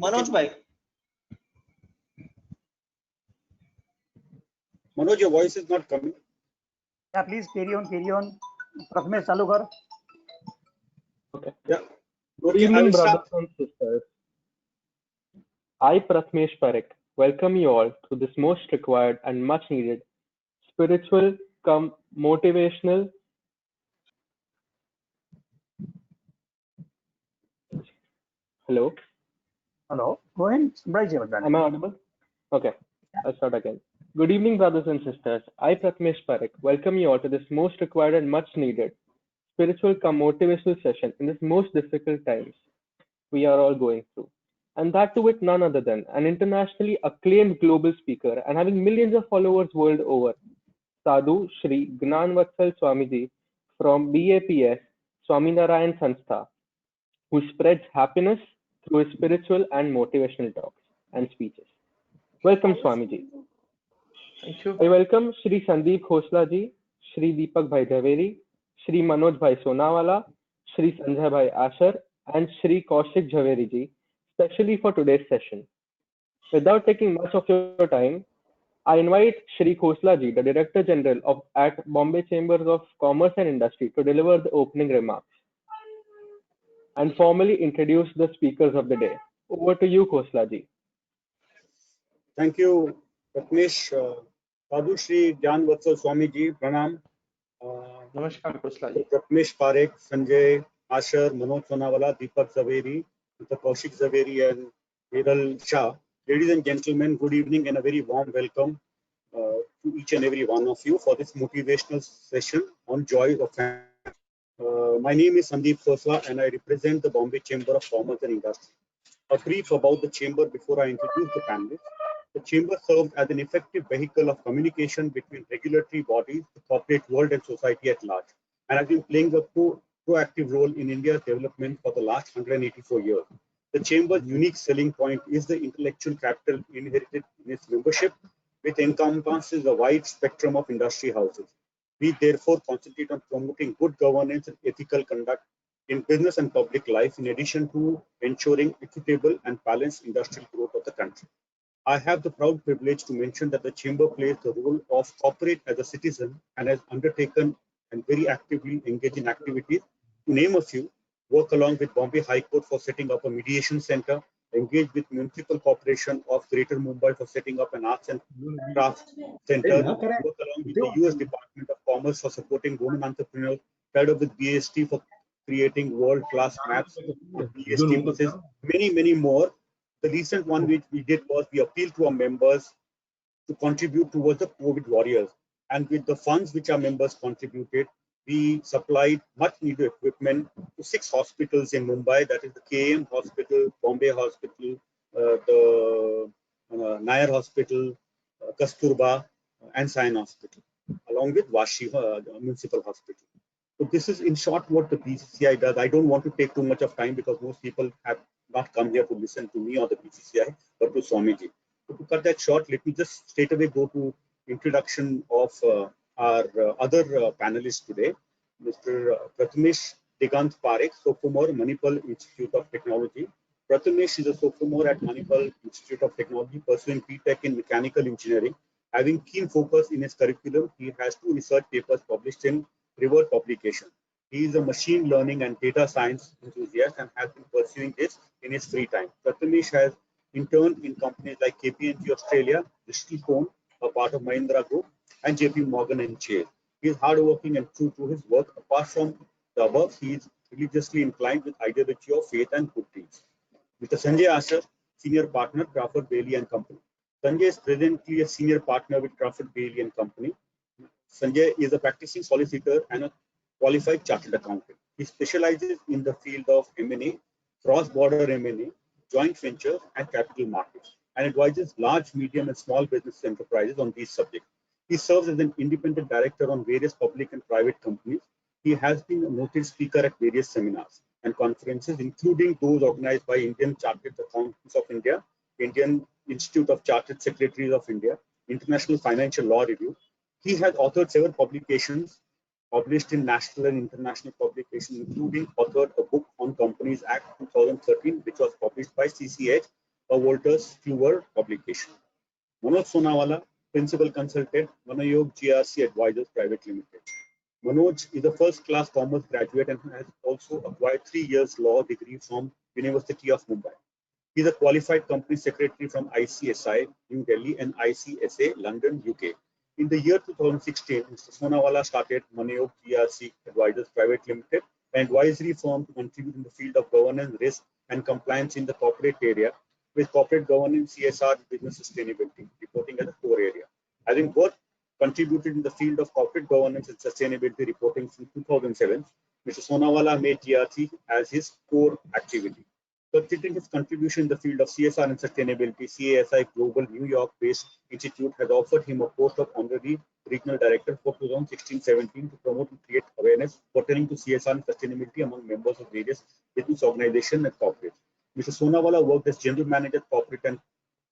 मनोज भाई, Manoj, your voice is not coming. Yeah, please carry on, carry on. Prathamesh, चालू कर. Okay. Yeah. Good Okay, I evening, will brothers start. and sisters. I, Prathamesh Parekh, welcome you all to this most required and much needed spiritual cum motivational. Hello, Hello. Go ahead. Summarize your am I audible? Okay, I'll start again. Good evening, brothers and sisters. I, Prathamesh Parekh, welcome you all to this most required and much needed spiritual cum motivational session in this most difficult times we are all going through. And that too with none other than an internationally acclaimed global speaker and having millions of followers world over, Sadhu Shri Gnanvatsal Swamiji from BAPS Swaminarayan Sanstha, who spreads happiness through his spiritual and motivational talks and speeches. Welcome, Swamiji. thank you. I welcome Shri Sandeep Khosla ji, Shri Deepak Bhai Jhaveri, Shri Manoj Bhai Sonawala, Shri Sanjay Bhai Asher, and Shri Kaushik Jhaveri ji, especially for today's session. Without taking much of your time, I invite Shri Khosla ji, the Director General at Bombay Chambers of Commerce and Industry, to deliver the opening remarks and formally introduce the speakers of the day. Over to you, Khosla ji. Thank you, Prathamesh. Sadhu Shri Gnanvatsal Swamiji, Pranam. नमस्कार कुशला जी. Prathamesh Parekh, Sanjay, Asher, Manoj Sonawala, Deepak Jhaveri, Mr. Kaushik Jhaveri, and Viral Shah. Ladies and gentlemen, good evening and a very warm welcome to each and every one of you for this motivational session on joy of family. My name is Sandeep Khosla and I represent the Bombay Chamber of Commerce and Industry. A brief about the chamber before I introduce the panelists. The chamber serves as an effective vehicle of communication between regulatory bodies, the corporate world, and society at large, and has been playing a proactive role in India's development for the last 184 years. The chamber's unique selling point is the intellectual capital inherited in its membership, which encompasses a wide spectrum of industry houses. We therefore concentrate on promoting good governance and ethical conduct in business and public life, in addition to ensuring equitable and balanced industrial growth of the country. I have the proud privilege to mention that the Chamber plays the role of corporate as a citizen and has undertaken and very actively engaged in activities. To name a few, work along with Bombay High Court for setting up a mediation center, engaged with Municipal Corporation of Greater Mumbai for setting up an arts and crafts center, work along with the US Department of Commerce for supporting women entrepreneurs, tied up with BST for creating world-class maps with BST buses, many more. The recent one which we did was we appealed to our members to contribute towards the COVID warriors. And with the funds which our members contributed, we supplied much needed equipment to 6 hospitals in Mumbai, that is the KM Hospital, Bombay Hospital, the Nair Hospital, Kasturba, and Sion Hospital, along with Vashi Municipal Hospital. So this is in short what the BCCI does. I don't want to take too much of time because most people have not come here to listen to me or the BCCI, but to Swamiji. So to cut that short, let me just straight away go to introduction of our other panelists today. Mr. Prathamesh Digant Parekh, sophomore, Manipal Institute of Technology. Prathamesh is a sophomore at Manipal Institute of Technology, pursuing BTech in Mechanical Engineering. Having keen focus in his curriculum, he has 2 research papers published in River publication. He is a machine learning and data science enthusiast and has been pursuing this in his free time. Prathamesh has interned in companies like KPMG Australia, Digital Cone, a part of Mahindra Group, and JP Morgan and Chase. He is hardworking and true to his work. Apart from the above, he is religiously inclined with ideology of faith and good deeds. Mr. Sanjay Asher, senior partner, Crawford Bailey and Company. Sanjay is presently a senior partner with Crawford Bailey and Company. Sanjay is a practicing solicitor and a qualified chartered accountant. He specializes in the field of M&A, cross-border M&A, joint ventures, and capital markets, and advises large, medium, and small business enterprises on these subjects. He serves as an independent director on various public and private companies. He has been a noted speaker at various seminars and conferences, including those organized by Indian Chartered Accountants of India, Indian Institute of Chartered Secretaries of India, International Financial Law Review. He has authored several publications published in national and international publications, including authored a book on Companies Act 2013, which was published by CCH Volta's fewer publication. Manoj Sonawala, Principal Consultant, Manayog GRC Advisors Private Limited. Manoj is a first-class commerce graduate and has also acquired 3 years law degree from University of Mumbai. He is a qualified company secretary from ICSI, New Delhi, and ICSA, London, UK. In the year 2016, Mr. Sonawala started Manayog GRC Advisors Private Limited, an advisory firm to contribute in the field of governance, risk, and compliance in the corporate area, with corporate governance, CSR, and business sustainability reporting as a core area. Having both contributed in the field of corporate governance and sustainability reporting since 2007, Mr. Sonawala made GRC as his core activity. Considering his contribution in the field of CSR and sustainability, CASI Global New York-based institute has offered him a post of honorary regional director for 2016-17 to promote and create awareness pertaining to CSR and sustainability among members of various business organizations and corporates. Mr. Sonawala worked as General Manager, Corporate and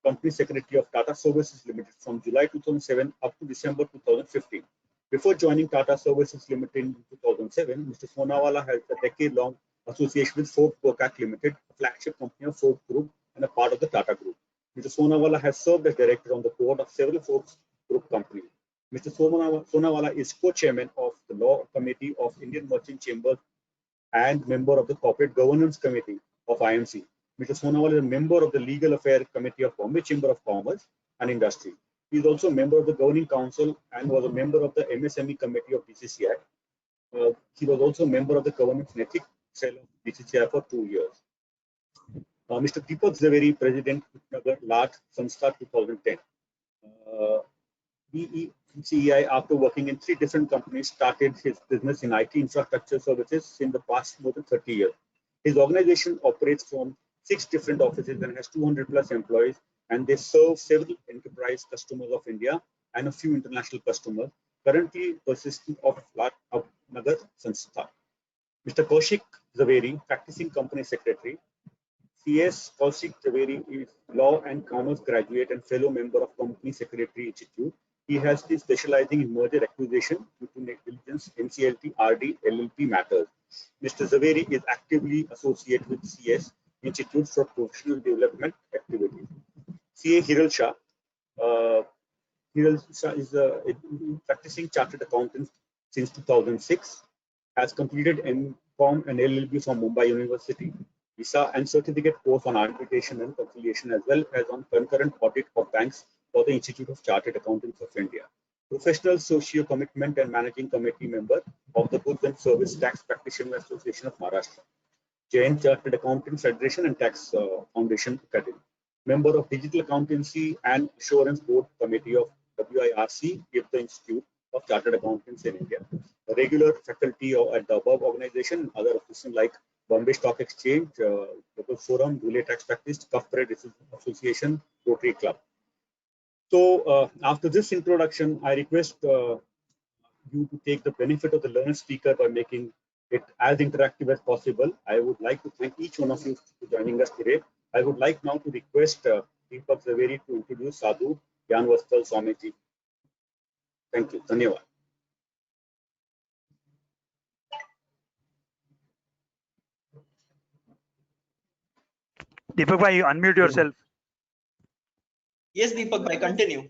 Company Secretary of Tata Services Limited from July 2007 up to December 2015. Before joining Tata Services Limited in 2007, Mr. Sonawala has a decade-long association with Forbes Bocac Limited, a flagship company of Forbes Group and a part of the Tata Group. Mr. Sonawala has served as director on the board of several Forbes Group companies. Mr. Sonawala is co-chairman of the Law Committee of Indian Merchant Chambers and member of the Corporate Governance Committee of IMC. Mr. Sonawala is a member of the Legal Affairs Committee of Bombay Chamber of Commerce and Industry. He is also a member of the Governing Council and was a member of the MSME Committee of BCCI. He was also a member of the Governance and Ethics Cell of BCCI for 2 years. Mr. Deepak Zaveri, President, Nagar Large Sanstha 2010. DECEI, after working in 3 different companies, started his business in IT infrastructure services in the past more than 30 years. His organization operates from 6 different offices and has 200 plus employees, and they serve several enterprise customers of India and a few international customers, currently consisting of Nagar Sanstha. Mr. Kaushik Zaveri, Practicing Company Secretary. CS Kaushik Zaveri is Law and Commerce graduate and fellow member of Company Secretary Institute. He has been specializing in merger acquisition due to negligence, NCLT, RD, LLP matters. Mr. Zaveri is actively associated with CS Institute for Professional Development Activities. CA Hiral Shah. Hiral Shah is a practicing chartered accountant since 2006. Has completed MCOM and LLB from Mumbai University, visa and certificate course on arbitration and conciliation, as well as on concurrent audit of banks for the Institute of Chartered Accountants of India. Professional socio commitment and managing committee member of the Goods and Service Tax Practitioner Association of Maharashtra, Jain Chartered Accountants Federation and Tax Foundation Academy. Member of Digital Accountancy and Assurance Board Committee of WIRC, if the Institute of Chartered Accountants in India. A regular faculty at the above organization and other associations like Bombay Stock Exchange, Local Forum, Relay Tax Practice, Cuff Parade Association, Rotary Club. So after this introduction, I request you to take the benefit of the learned speaker by making it as interactive as possible. I would like to thank each one of you for joining us today. I would like now to request Deepak Zaveri to introduce Sadhu Gyanvastal Swamiji. Thank you. Dhanyavad. Deepak bhai, you unmute yourself. Yes, Deepak bhai, continue.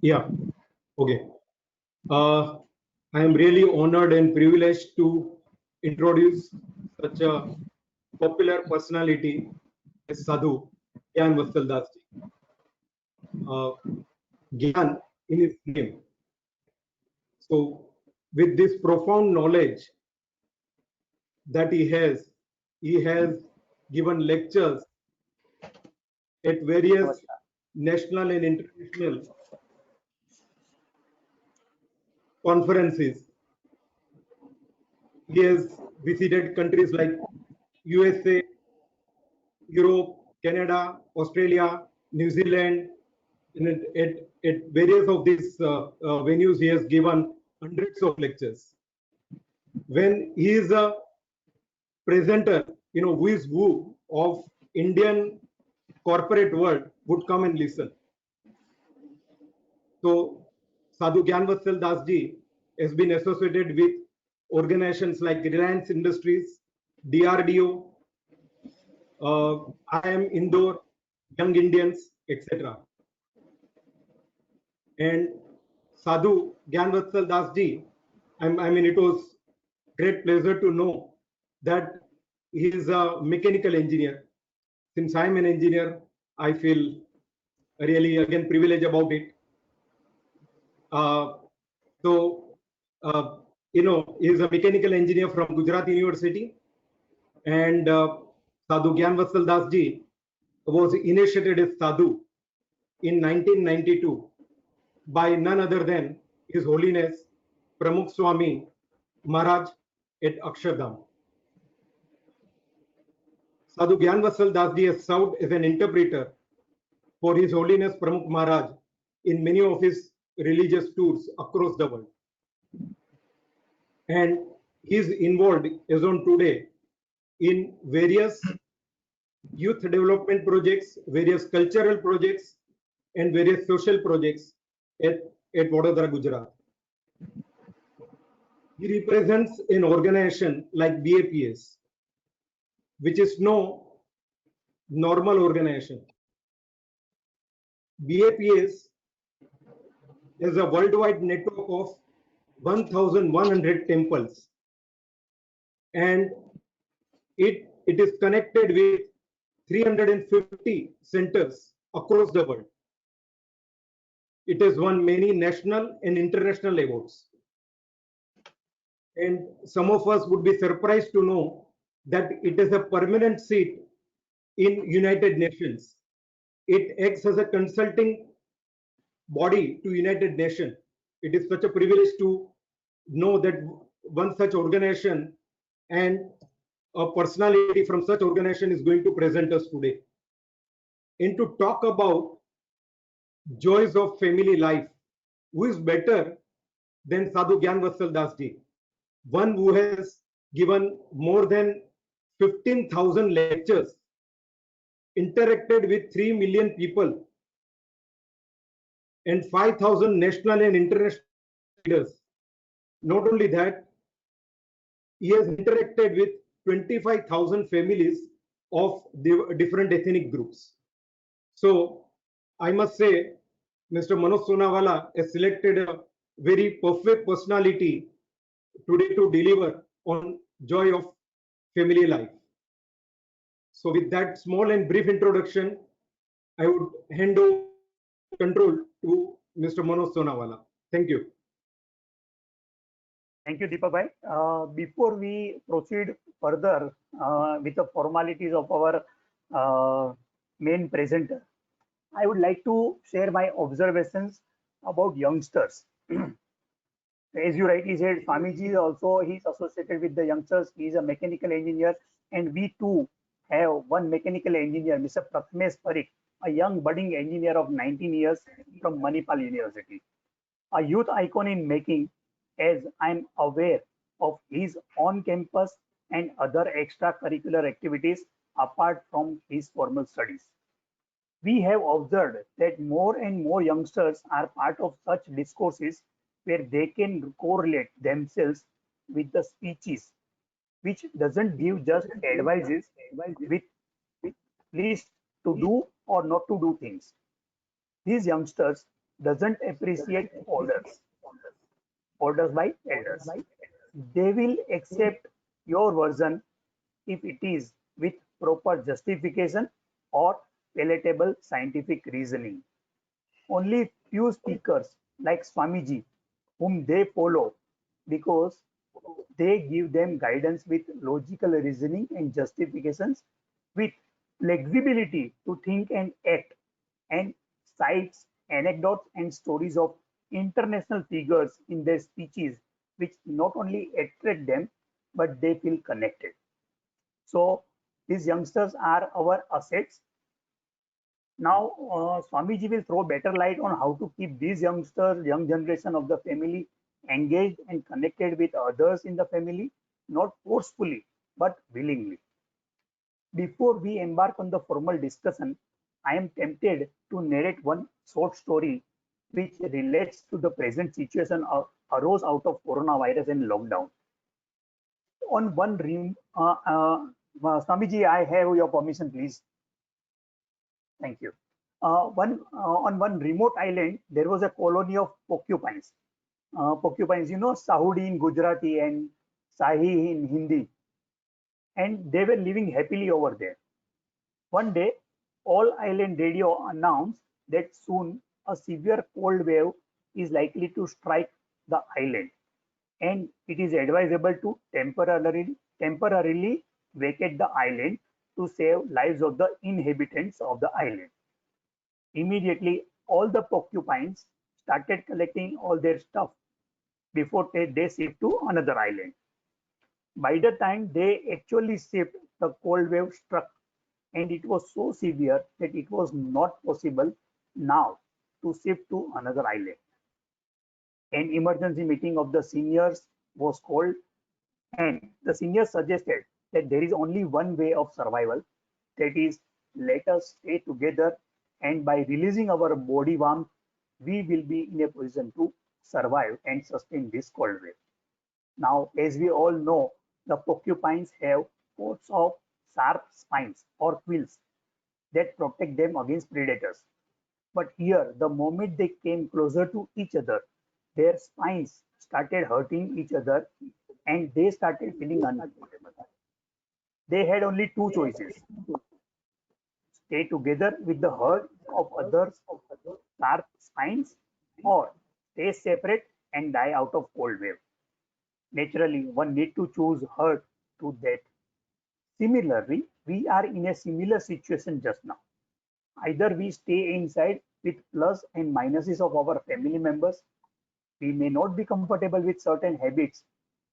Yeah, okay. I am really honored and privileged to introduce such a popular personality as Sadhu Gyanvastal Das ji. Gyan in his name. So, with this profound knowledge that he has given lectures at various national and international conferences. He has visited countries like USA, Europe, Canada, Australia, New Zealand. At various of these venues, he has given hundreds of lectures. When he is a presenter, who is who of Indian corporate world would come and listen. So Sadhu Gyanvastal Das ji has been associated with organizations like Reliance Industries, DRDO, I am Indore, Young Indians, etc. And Sadhu Gyanvatsal Das ji, I mean, it was great pleasure to know that he is a mechanical engineer. Since I'm an engineer, I feel really again privileged about it. So, he's a mechanical engineer from Gujarat University, and Sadhu Gyanvatsal Das ji was initiated as Sadhu in 1992 by none other than His Holiness Pramukh Swami Maharaj at Akshardham. Sadhu Gyanvatsal Das ji has served as an interpreter for His Holiness Pramukh Maharaj in many of his religious tours across the world. And he is involved as on today in various youth development projects, various cultural projects, and various social projects at Vadodara, Gujarat. He represents an organization like BAPS, which is no normal organization. BAPS is a worldwide network of 1,100 temples, and it is connected with 350 centers across the world. It has won many national and international awards. And some of us would be surprised to know that it is a permanent seat in United Nations. It acts as a consulting body to United Nations. It is such a privilege to know that one such organization and a personality from such organization is going to present us today. And to talk about joys of family life, who is better than Sadhu Gyanvatsal Das ji, one who has given more than 15,000 lectures, interacted with 3 million people, and 5,000 national and international leaders. Not only that, he has interacted with 25,000 families of the different ethnic groups. So I must say, Mr. Manoj Sonawala has selected a very perfect personality today to deliver on joy of family life. So with that small and brief introduction, I would hand over control to Mr. Manoj Sonawala. Thank you. Thank you, Deepak bhai. Before we proceed further with the formalities of our main presenter, I would like to share my observations about youngsters. As you rightly said, Swamiji also he's associated with the youngsters. He is a mechanical engineer, and we too have one mechanical engineer, Mr. Prathamesh Parikh, a young budding engineer of 19 years from Manipal University, a youth icon in making, as I'm aware of his on-campus and other extracurricular activities apart from his formal studies. We have observed that more and more youngsters are part of such discourses where they can correlate themselves with the speeches, which doesn't give just advices with list to do or not to do things. These youngsters doesn't appreciate orders by elders. They will accept your version if it is with proper justification or palatable scientific reasoning. Only few speakers like Swamiji, whom they follow because they give them guidance with logical reasoning and justifications, with flexibility to think and act, and cites anecdotes and stories of international figures in their speeches, which not only attract them, but they feel connected. So these youngsters are our assets. Now, Swamiji will throw better light on how to keep these youngsters, young generation of the family, engaged and connected with others in the family, not forcefully, but willingly. Before we embark on the formal discussion, I am tempted to narrate one short story which relates to the present situation arose out of coronavirus and lockdown. On one Swamiji, I have your permission, please. Thank you. On one remote island, there was a colony of porcupines. Porcupines, you know, Sahudi in Gujarati and Sahi in Hindi. And they were living happily over there. One day, all island radio announced that soon a severe cold wave is likely to strike the island, and it is advisable to temporarily vacate the island to save lives of the inhabitants of the island. Immediately, all the porcupines started collecting all their stuff before they shift to another island. By the time they actually shift, the cold wave struck, and it was so severe that it was not possible now to shift to another island. An emergency meeting of the seniors was called, and the seniors suggested that there is only one way of survival, that is, let us stay together, and by releasing our body warmth, we will be in a position to survive and sustain this cold wave. Now, as we all know, the porcupines have coats of sharp spines or quills that protect them against predators. But here, the moment they came closer to each other, their spines started hurting each other and they started feeling uncomfortable. They had only two choices: stay together with the herd of others of sharp spines, or stay separate and die out of cold wave. Naturally, one need to choose herd to that. Similarly, we are in a similar situation just now. Either we stay inside with plus and minuses of our family members. We may not be comfortable with certain habits,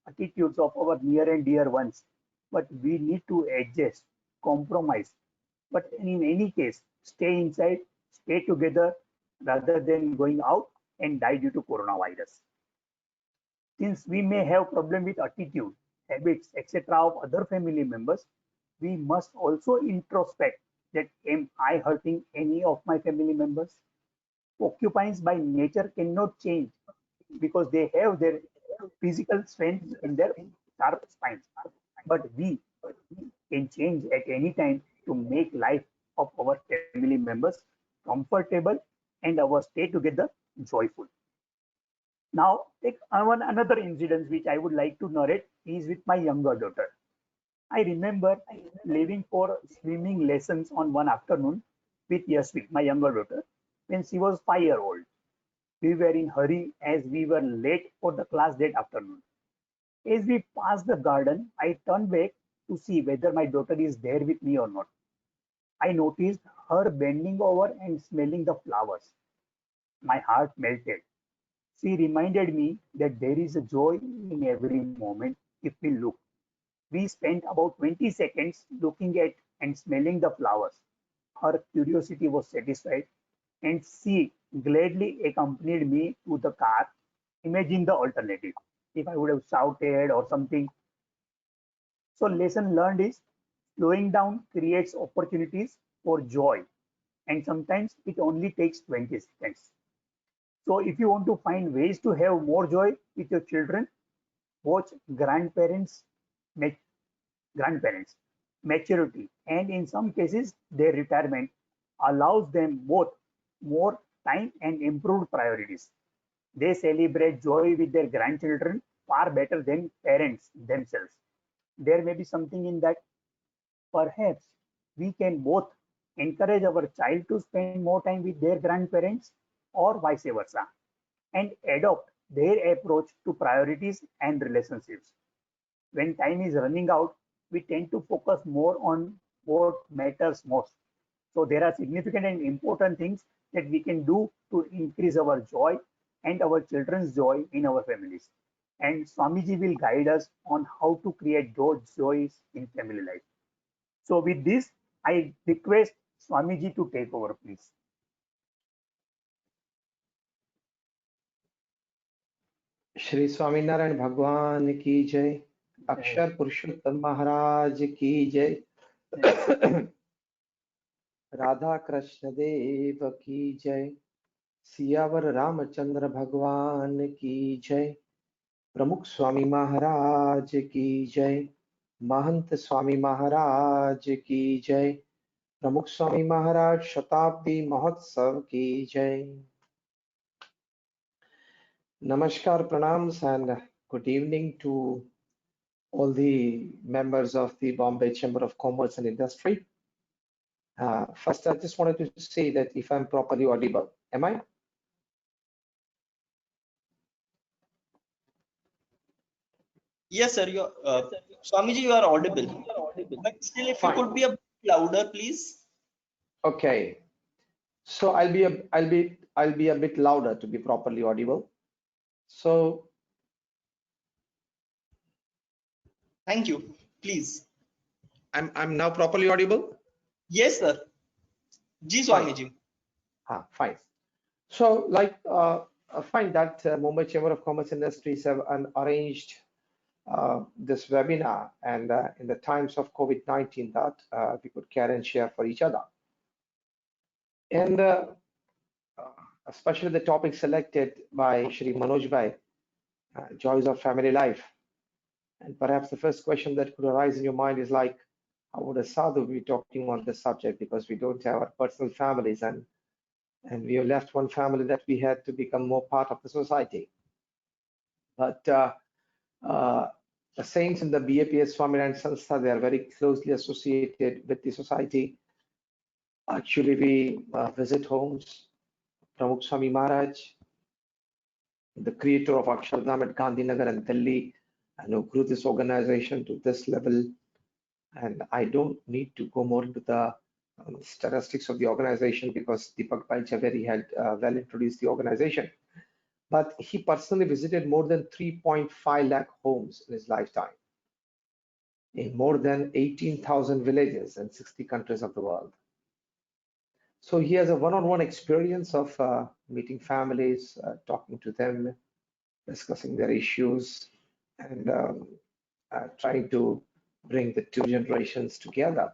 attitudes of our near and dear ones, but we need to adjust, compromise. But in any case, stay inside, stay together rather than going out and die due to coronavirus. Since we may have problem with attitude, habits, etc. of other family members, we must also introspect that am I hurting any of my family members? Porcupines by nature cannot change because they have their physical strength in their sharp spines. But we can change at any time to make life of our family members comfortable and our stay together joyful. Now, take another incident which I would like to narrate is with my younger daughter. I remember leaving for swimming lessons on one afternoon with Yasvi, my younger daughter, when she was 5 years old. We were in hurry as we were late for the class that afternoon. As we passed the garden, I turned back to see whether my daughter is there with me or not. I noticed her bending over and smelling the flowers. My heart melted. She reminded me that there is a joy in every moment if we look. We spent about 20 seconds looking at and smelling the flowers. Her curiosity was satisfied, and she gladly accompanied me to the car. Imagine the alternative. If I would have shouted or something. So lesson learned is slowing down creates opportunities for joy, and sometimes it only takes 20 seconds. So if you want to find ways to have more joy with your children, watch grandparents maturity, and in some cases their retirement allows them both more time and improved priorities. They celebrate joy with their grandchildren far better than parents themselves. There may be something in that. Perhaps we can both encourage our child to spend more time with their grandparents or vice versa, and adopt their approach to priorities and relationships. When time is running out, we tend to focus more on what matters most. So there are significant and important things that we can do to increase our joy and our children's joy in our families. And Swamiji will guide us on how to create those joys in family life. So with this, I request Swamiji to take over, please. Shri Swaminarayan भगवान की जय। अक्षर पुरुषोत्तम महाराज की जय। राधा कृष्ण देव की जय। सियावर रामचंद्र भगवान की जय। प्रमुख स्वामी महाराज की जय। महंत स्वामी महाराज की जय। प्रमुख स्वामी महाराज शताब्दी महोत्सव की जय। Namaskar, pranams, and good evening to all the members of the Bombay Chamber of Commerce and Industry. First, I just wanted to say that if I'm properly audible, am I? Yes, sir. Swamiji, you are audible. But still, if you Fine. could be a bit louder, please. Okay. So I'll be a bit louder to be properly audible. So Thank you. Please. I'm now properly audible. Yes, sir. Ji Fine. Swamiji. Fine. So I find that Mumbai Chamber of Commerce Industries have arranged this webinar, and in the times of COVID-19 that we could care and share for each other. And especially the topic selected by Shri Manoj Bhai, joys of family life. And perhaps the first question that could arise in your mind is like, how would a sadhu be talking on this subject, because we don't have our personal families, and we have left one family that we had to become more part of the society. But the saints in the BAPS Swaminarayan Sanstha, they are very closely associated with the society. Actually, we visit homes. Pramukh Swami Maharaj, the creator of Akshardham at Gandhinagar and Delhi, and who grew this organization to this level. And I don't need to go more into the statistics of the organization, because Deepak Bhai Jhaveri had well introduced the organization. But he personally visited more than 3.5 lakh homes in his lifetime, in more than 18,000 villages in 60 countries of the world. So he has a one-on-one experience of meeting families, talking to them, discussing their issues, and trying to bring the two generations together.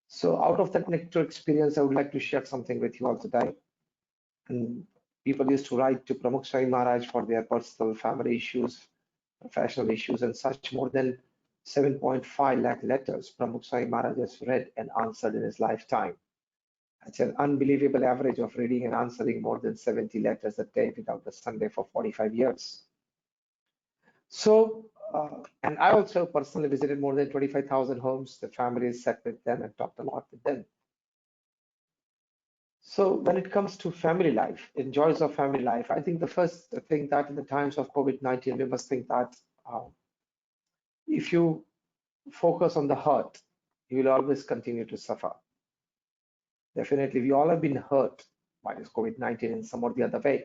So out of that nectar experience, I would like to share something with you all today. And people used to write to Pramukh Swami Maharaj for their personal family issues, professional issues, and such. More than 7.5 lakh letters Pramukh Swami Maharaj has read and answered in his lifetime. That's an unbelievable average of reading and answering more than 70 letters a day without a Sunday for 45 years. So, and I also personally visited more than 25,000 homes. The families sat with them and talked a lot with them. So when it comes to family life, in joys of family life, I think the first thing that in the times of COVID-19, we must think that if you focus on the hurt, you will always continue to suffer. Definitely, we all have been hurt by this COVID-19 in some or the other way.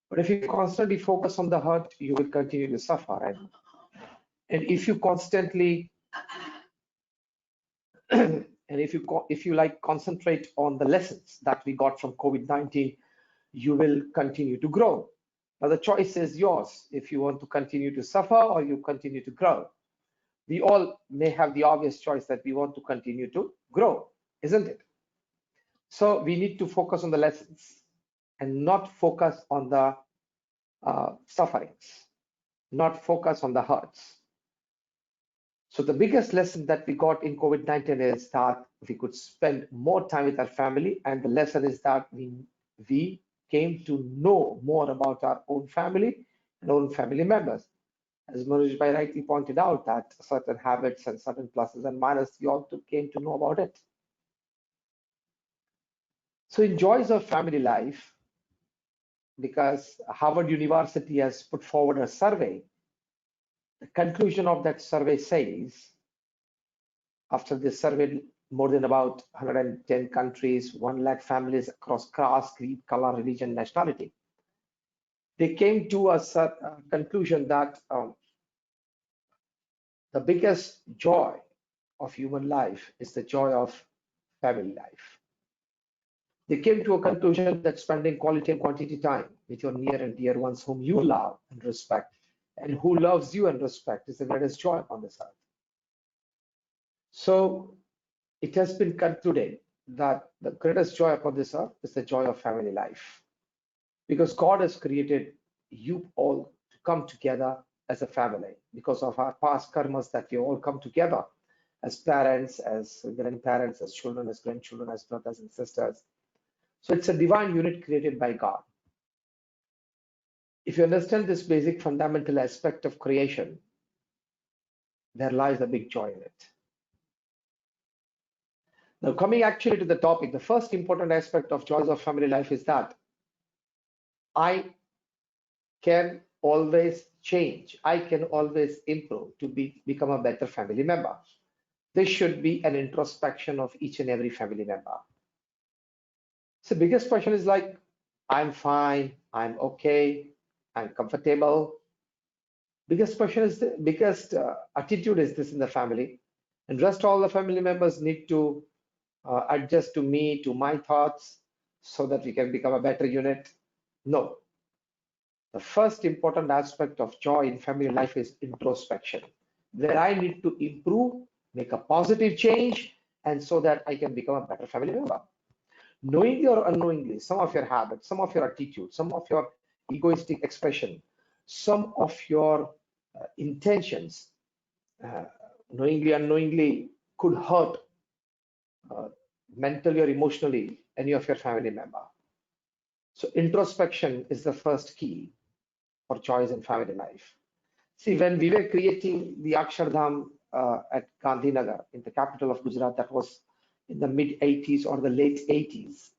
But if you constantly focus on the hurt, you will continue to suffer. And if you constantly, and if you like concentrate on the lessons that we got from COVID-19, you will continue to grow. Now the choice is yours, if you want to continue to suffer or you continue to grow. We all may have the obvious choice that we want to continue to grow, isn't it? So we need to focus on the lessons and not focus on the sufferings, not focus on the hurts. So the biggest lesson that we got in COVID-19 is that we could spend more time with our family, and the lesson is that we came to know more about our own family and own family members. As Manoj Bhai rightly pointed out, that certain habits and certain pluses and minuses, we all came to know about it. So in joys of family life, because Harvard University has put forward a survey, the conclusion of that survey says, after this survey, more than about 110 countries, 1 lakh families across caste, creed, color, religion, nationality, they came to a conclusion that the biggest joy of human life is the joy of family life. They came to a conclusion that spending quality and quantity time with your near and dear ones whom you love and respect, and who loves you and respect, is the greatest joy on this earth. So it has been concluded that the greatest joy upon this earth is the joy of family life, because God has created you all to come together as a family because of our past karmas that we all come together as parents, as grandparents, as children, as grandchildren, as brothers and sisters. So it's a divine unit created by God. If you understand this basic fundamental aspect of creation, there lies a big joy in it. Now, coming actually to the topic, the first important aspect of joys of family life is that I can always change. I can always improve to become a better family member. This should be an introspection of each and every family member. So biggest question is like, I'm fine, I'm okay, I'm comfortable. Biggest question is the biggest attitude is this in the family, and rest all the family members need to adjust to me, to my thoughts, so that we can become a better unit. No. The first important aspect of joy in family life is introspection, where I need to improve, make a positive change, and so that I can become a better family member. Knowingly or unknowingly, some of your habits, some of your attitude, some of your egoistic expression, some of your intentions, knowingly, unknowingly, could hurt mentally or emotionally any of your family member. So introspection is the first key for joys in family life. See, when we were creating the Akshardham at Gandhinagar, in the capital of Gujarat, that was in the mid 80s or the late 80s.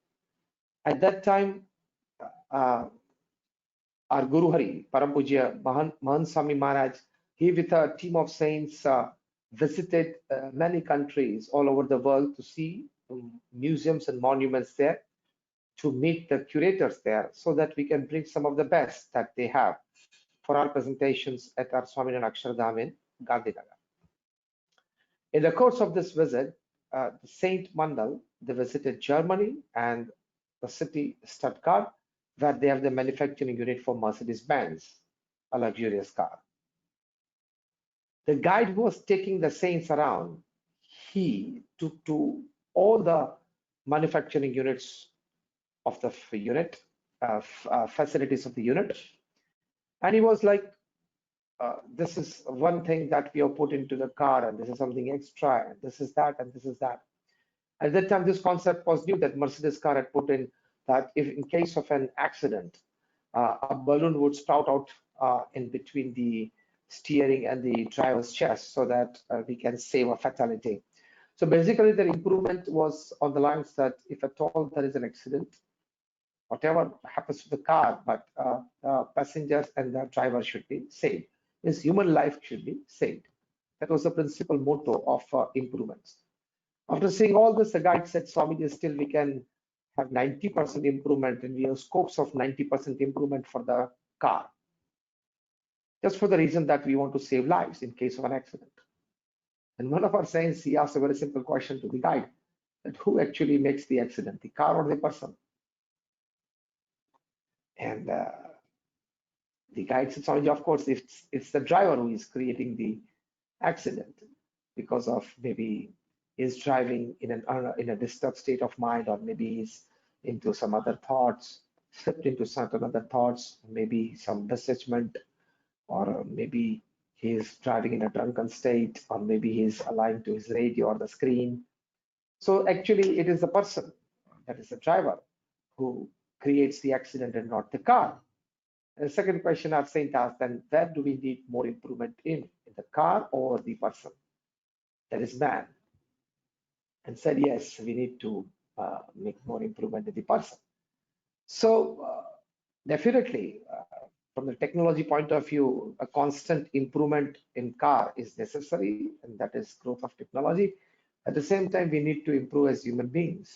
At that time, our Guru Hari, Param Pujya Mahant Swami Maharaj, he with a team of saints visited many countries all over the world to see museums and monuments there, to meet the curators there, so that we can bring some of the best that they have for our presentations at our Swaminarayan Akshardham in Gandhinagar. In the course of this visit, the Saint Mandal, they visited Germany and the city Stuttgart, where they have the manufacturing unit for Mercedes-Benz, a luxurious car. The guide who was taking the saints around, he took to all the manufacturing units of the unit, facilities of the unit, and he was like, this is one thing that we have put into the car, and this is something extra, and this is that, and this is that. At that time, this concept was new that Mercedes car had put in that if in case of an accident, a balloon would spout out in between the steering and the driver's chest so that we can save a fatality. So basically, the improvement was on the lines that if at all there is an accident, whatever happens to the car, but the passengers and the driver should be saved. His human life should be saved. That was the principal motto of improvements. After seeing all this, the guide said, Swamiji, still we can have 90% improvement, and we have scopes of 90% improvement for the car. Just for the reason that we want to save lives in case of an accident. And one of our saints, he asked a very simple question to the guide, that who actually makes the accident, the car or the person? And the guide said, Swamiji, of course, it's the driver who is creating the accident because of maybe he's driving in a disturbed state of mind, or maybe he's into some other thoughts, slipped into certain other thoughts, maybe some misjudgment, or maybe he's driving in a drunken state, or maybe he's aligned to his radio or the screen. So actually, it is the person, that is the driver, who creates the accident and not the car. And the second question our saint asked, then where do we need more improvement in the car or the person? That is man. And said, yes, we need to make more improvement in the person. So definitely, from the technology point of view, a constant improvement in car is necessary, and that is growth of technology. At the same time, we need to improve as human beings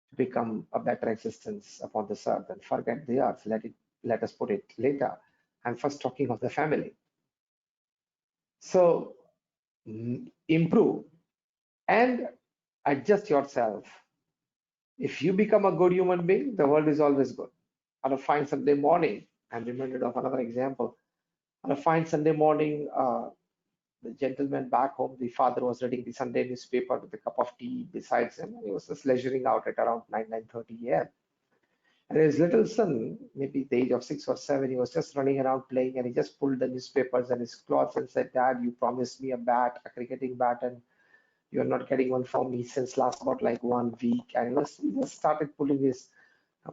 to become a better existence upon this earth and forget the earth. Let us put it later. I'm first talking of the family. So improve and adjust yourself. If you become a good human being, the world is always good. On a fine Sunday morning, I'm reminded of another example. On a fine Sunday morning, the gentleman back home, the father was reading the Sunday newspaper with a cup of tea besides him. He was just leisuring out at around 9:30 a.m. And his little son, maybe the age of 6 or 7, he was just running around playing, and he just pulled the newspapers and his clothes and said, "Dad, you promised me a bat, a cricketing bat, and you're not getting one for me since last about like 1 week." And he just started pulling his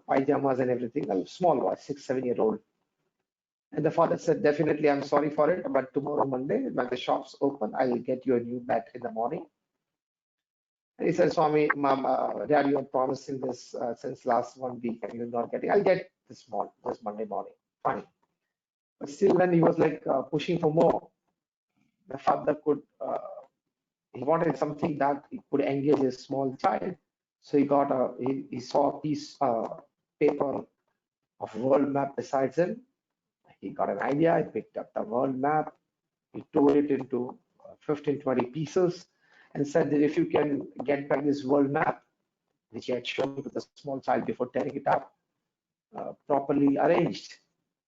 pajamas and everything. A small boy, 6, 7 year old. And the father said, "Definitely, I'm sorry for it, but tomorrow, Monday, when the shops open, I will get you a new bat in the morning." And he said, "Swami, Mom, Dad, you are promising this since last 1 week and you're not getting. I'll get this Monday morning. Fine." But still, when he was like pushing for more, the father he wanted something that he could engage a small child. So he saw a piece paper of world map besides him. He got an idea. He picked up the world map. He tore it into 15, 20 pieces and said that if you can get back this world map, which he had shown to the small child before tearing it up, properly arranged,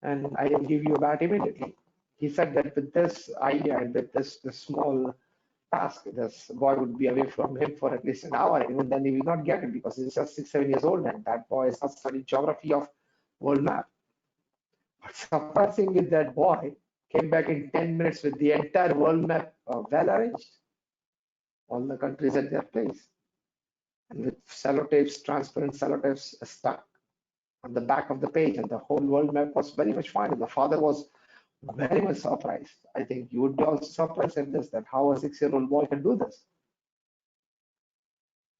and I will give you a bat immediately. He said that with this idea and with this small task, this boy would be away from him for at least an hour. Even then, he will not get it because he's just 6, 7 years old, and that boy is not studying geography of world map. But surprisingly, that boy came back in 10 minutes with the entire world map well arranged, all the countries at their place, and with sellotapes, transparent sellotapes stuck on the back of the page, and the whole world map was very much fine. And the father was very much surprised. I think you would be also surprised at this, that how a 6-year-old boy can do this.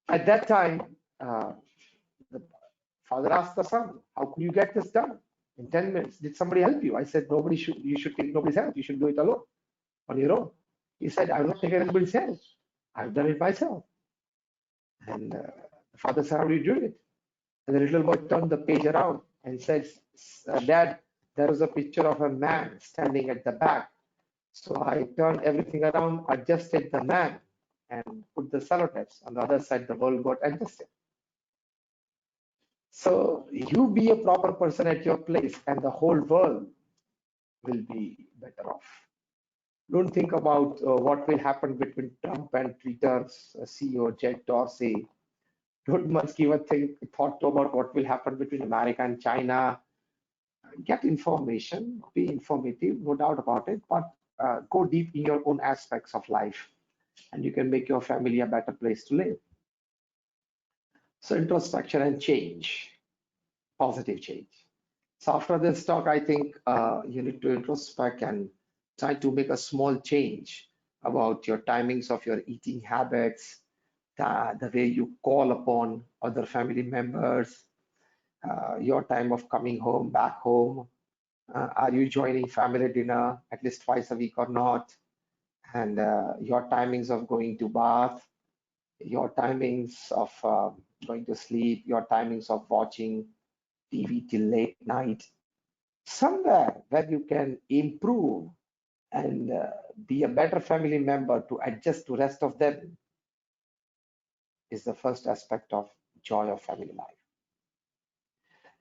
At that time, the father asked the son, "How could you get this done in 10 minutes? Did somebody help you?" I said, you should take nobody's help. You should do it alone, on your own." He said, "I've not taken anybody's help. I've done it myself." And the father said, "How do you do it?" And the little boy turned the page around and said, "Dad, there was a picture of a man standing at the back. So I turned everything around, adjusted the man, and put the sellotapes. On the other side, the world got adjusted." So you be a proper person at your place, and the whole world will be better off. Don't think about what will happen between Trump and Twitter's CEO Jack Dorsey. Don't much give a thought about what will happen between America and China. Get information, be informative, no doubt about it, but go deep in your own aspects of life, and you can make your family a better place to live. So introspection and change, positive change. So after this talk, I think you need to introspect and try to make a small change about your timings of your eating habits, the way you call upon other family members, your time of coming home, back home. Are you joining family dinner at least twice a week or not? And your timings of going to bath, your timings of going to sleep, your timings of watching TV till late night. Somewhere where you can improve and be a better family member to adjust to rest of them is the first aspect of joy of family life.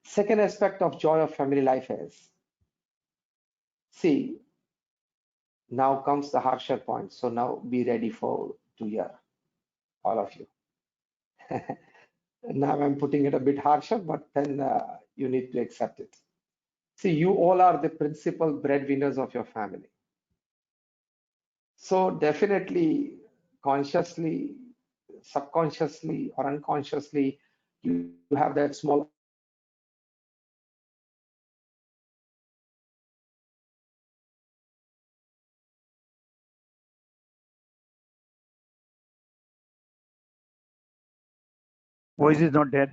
Second aspect of joy of family life is, see, now comes the harsher point. So now be ready to hear, all of you. Now I'm putting it a bit harsher, but then you need to accept it. See, you all are the principal breadwinners of your family. So definitely, consciously, subconsciously, or unconsciously, you have that small Voice is not there.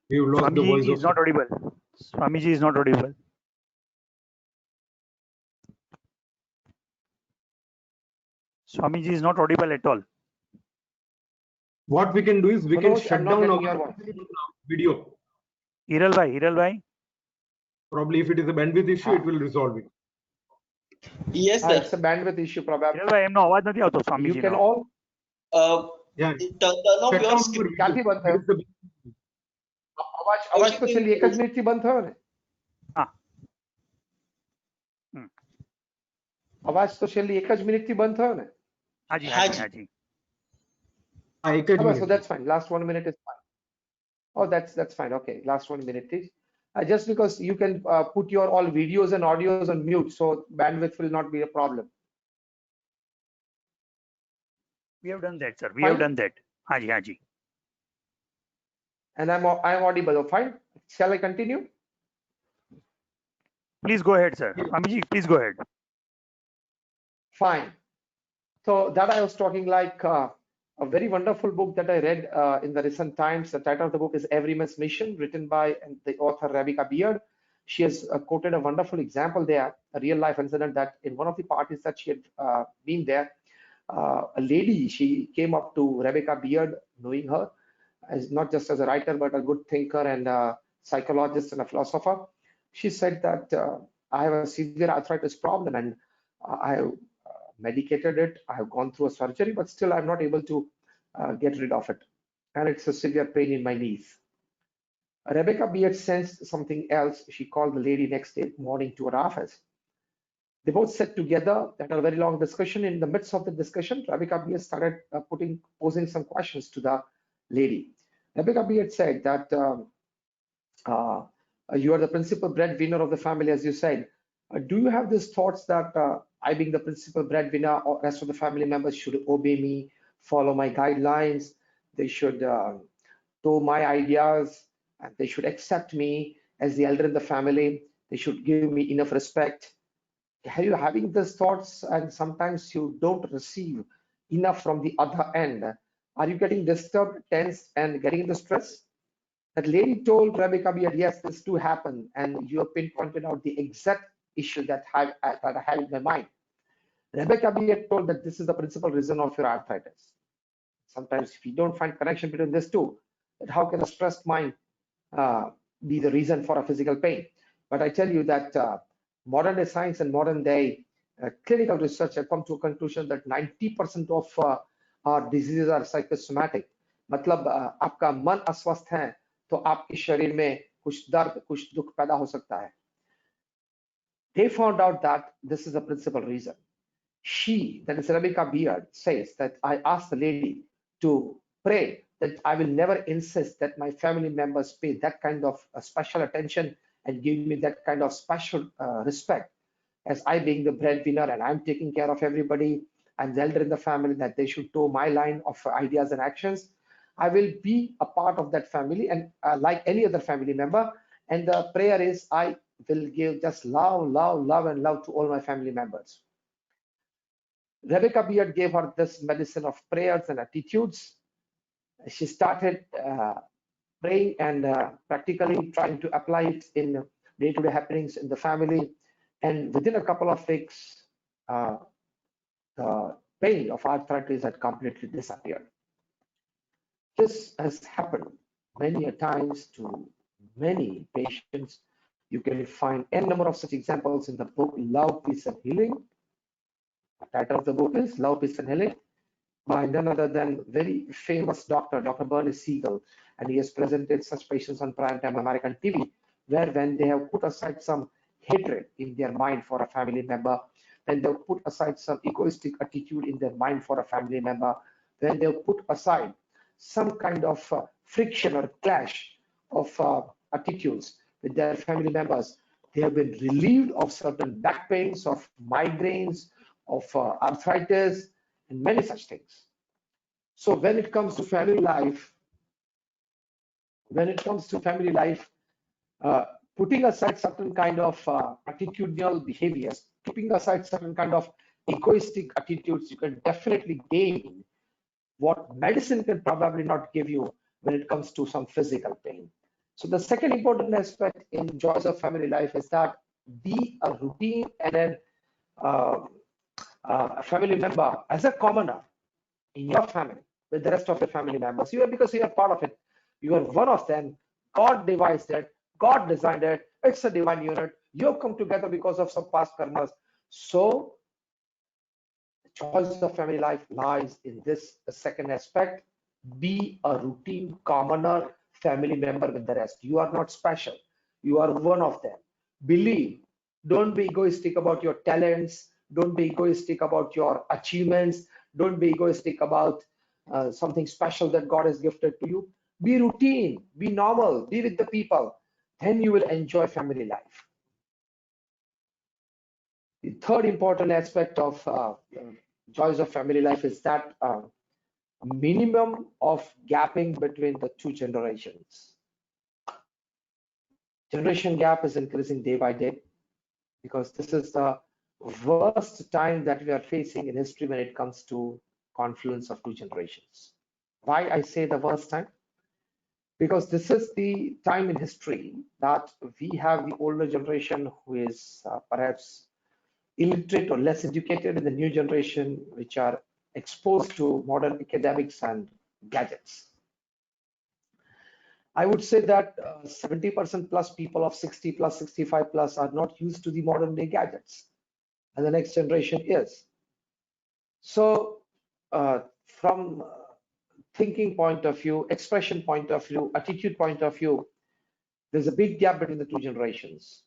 We've lost the voice Swamiji of is not audible. Swamiji is not audible. Swamiji is not audible at all. What we can do is we can Manoj, shut I'm not down getting our your voice. video. Hiral bhai, Probably if it is a bandwidth issue, it will resolve it. Yes, sir. It's a bandwidth issue probably. Hiral bhai, એમનો અવાજ નથી આવતો You Swamiji can no. all Yeah. Turn off Shut your down screen. our ક્યાંથી video. બંધ That થયો? is the અવાજ તો છેલ્લી એક જ મિનિટથી બંધ થયો ને? હા. અવાજ તો છેલ્લી એક જ મિનિટથી બંધ થયો ને? હાજી. હાજી. હાજી. એક જ બસ, so minute. that's fine. Last 1 minute is fine. Oh, that's fine. Okay, last 1 minute, please. Just because you can put your all videos and audios on mute, so bandwidth will not be a problem. We have done that, sir. We Fine. have done that. Haji, Haji. And I'm audible. Fine. Shall I continue? Please go ahead, sir. Swamiji, please go ahead. Fine. So that I was talking like a very wonderful book that I read in the recent times. The title of the book is Everyman's Mission, written by the author Rebecca Beard. She has quoted a wonderful example there, a real life incident that in one of the parties that she had been there, a lady, she came up to Rebecca Beard, knowing her as not just as a writer, but a good thinker and a psychologist and a philosopher. She said that I have a severe arthritis problem and I have medicated it. I have gone through a surgery, but still I'm not able to get rid of it. And it's a severe pain in my knees. Rebecca Beard sensed something else. She called the lady next day morning to her office. They both sat together, had a very long discussion. In the midst of the discussion, Rebecca Beard started posing some questions to the lady. Rebecca Beard said that you are the principal breadwinner of the family, as you said. Do you have these thoughts that I, being the principal breadwinner, or rest of the family members should obey me, follow my guidelines, they should know my ideas, and they should accept me as the elder in the family, they should give me enough respect? Are you having these thoughts and sometimes you don't receive enough from the other end? Are you getting disturbed, tense, and getting into stress? That lady told Rebecca Beard, yes, this do happen, and you have pinpointed out the exact issue that I have in my mind. Rebecca Beard told that this is the principal reason of your arthritis. Sometimes if you don't find connection between these two, that how can a stressed mind be the reason for a physical pain? But I tell you that modern day science and modern day clinical research have come to a conclusion that 90% of our diseases are psychosomatic. मतलब आपका मन अस्वस्थ है तो आपके शरीर में कुछ दर्द, कुछ दुख पैदा हो सकता है. They found out that this is the principal reason. She, that is Rebecca Beard, says that I asked the lady to pray that I will never insist that my family members pay that kind of special attention and give me that kind of special respect, as I being the breadwinner and I'm taking care of everybody, I'm the elder in the family, that they should toe my line of ideas and actions. I will be a part of that family and like any other family member. And the prayer is I will give just love, love, love, and love to all my family members. Rebecca Beard gave her this medicine of prayers and attitudes. She started praying and practically trying to apply it in day-to-day happenings in the family. And within a couple of weeks, the pain of arthritis had completely disappeared. This has happened many a times to many patients. You can find n number of such examples in the book Love, Peace and Healing. The title of the book is Love, Peace and Healing, by none other than very famous doctor, Dr. Bernie Siegel. And he has presented such patients on primetime American TV, where when they have put aside some hatred in their mind for a family member, when they put aside some egoistic attitude in their mind for a family member, when they put aside some kind of friction or clash of attitudes with their family members, they have been relieved of certain back pains, of migraines, of arthritis, and many such things. So when it comes to family life, putting aside certain kind of attitudinal behaviors, keeping aside certain kind of egoistic attitudes, you can definitely gain what medicine can probably not give you when it comes to some physical pain. So the second important aspect in joys of family life is that be a routine and a family member as a commoner in your family with the rest of the family members. Because you are part of it. You are one of them. God devised it. God designed it. It's a divine unit. You have come together because of some past karmas. So the choice of family life lies in this second aspect. Be a routine commoner family member with the rest. You are not special. You are one of them. Believe. Don't be egoistic about your talents. Don't be egoistic about your achievements. Don't be egoistic about something special that God has gifted to you. Be routine, be normal, be with the people. Then you will enjoy family life. The third important aspect of joys of family life is that minimum of gapping between the two generations. Generation gap is increasing day by day because this is the worst time that we are facing in history when it comes to confluence of two generations. Why I say the worst time? Because this is the time in history that we have the older generation who is perhaps illiterate or less educated, in the new generation which are exposed to modern academics and gadgets. I would say that 70% plus people of 60 plus, 65 plus are not used to the modern day gadgets, and the next generation is. So from thinking point of view, expression point of view, attitude point of view, there's a big gap between the two generations.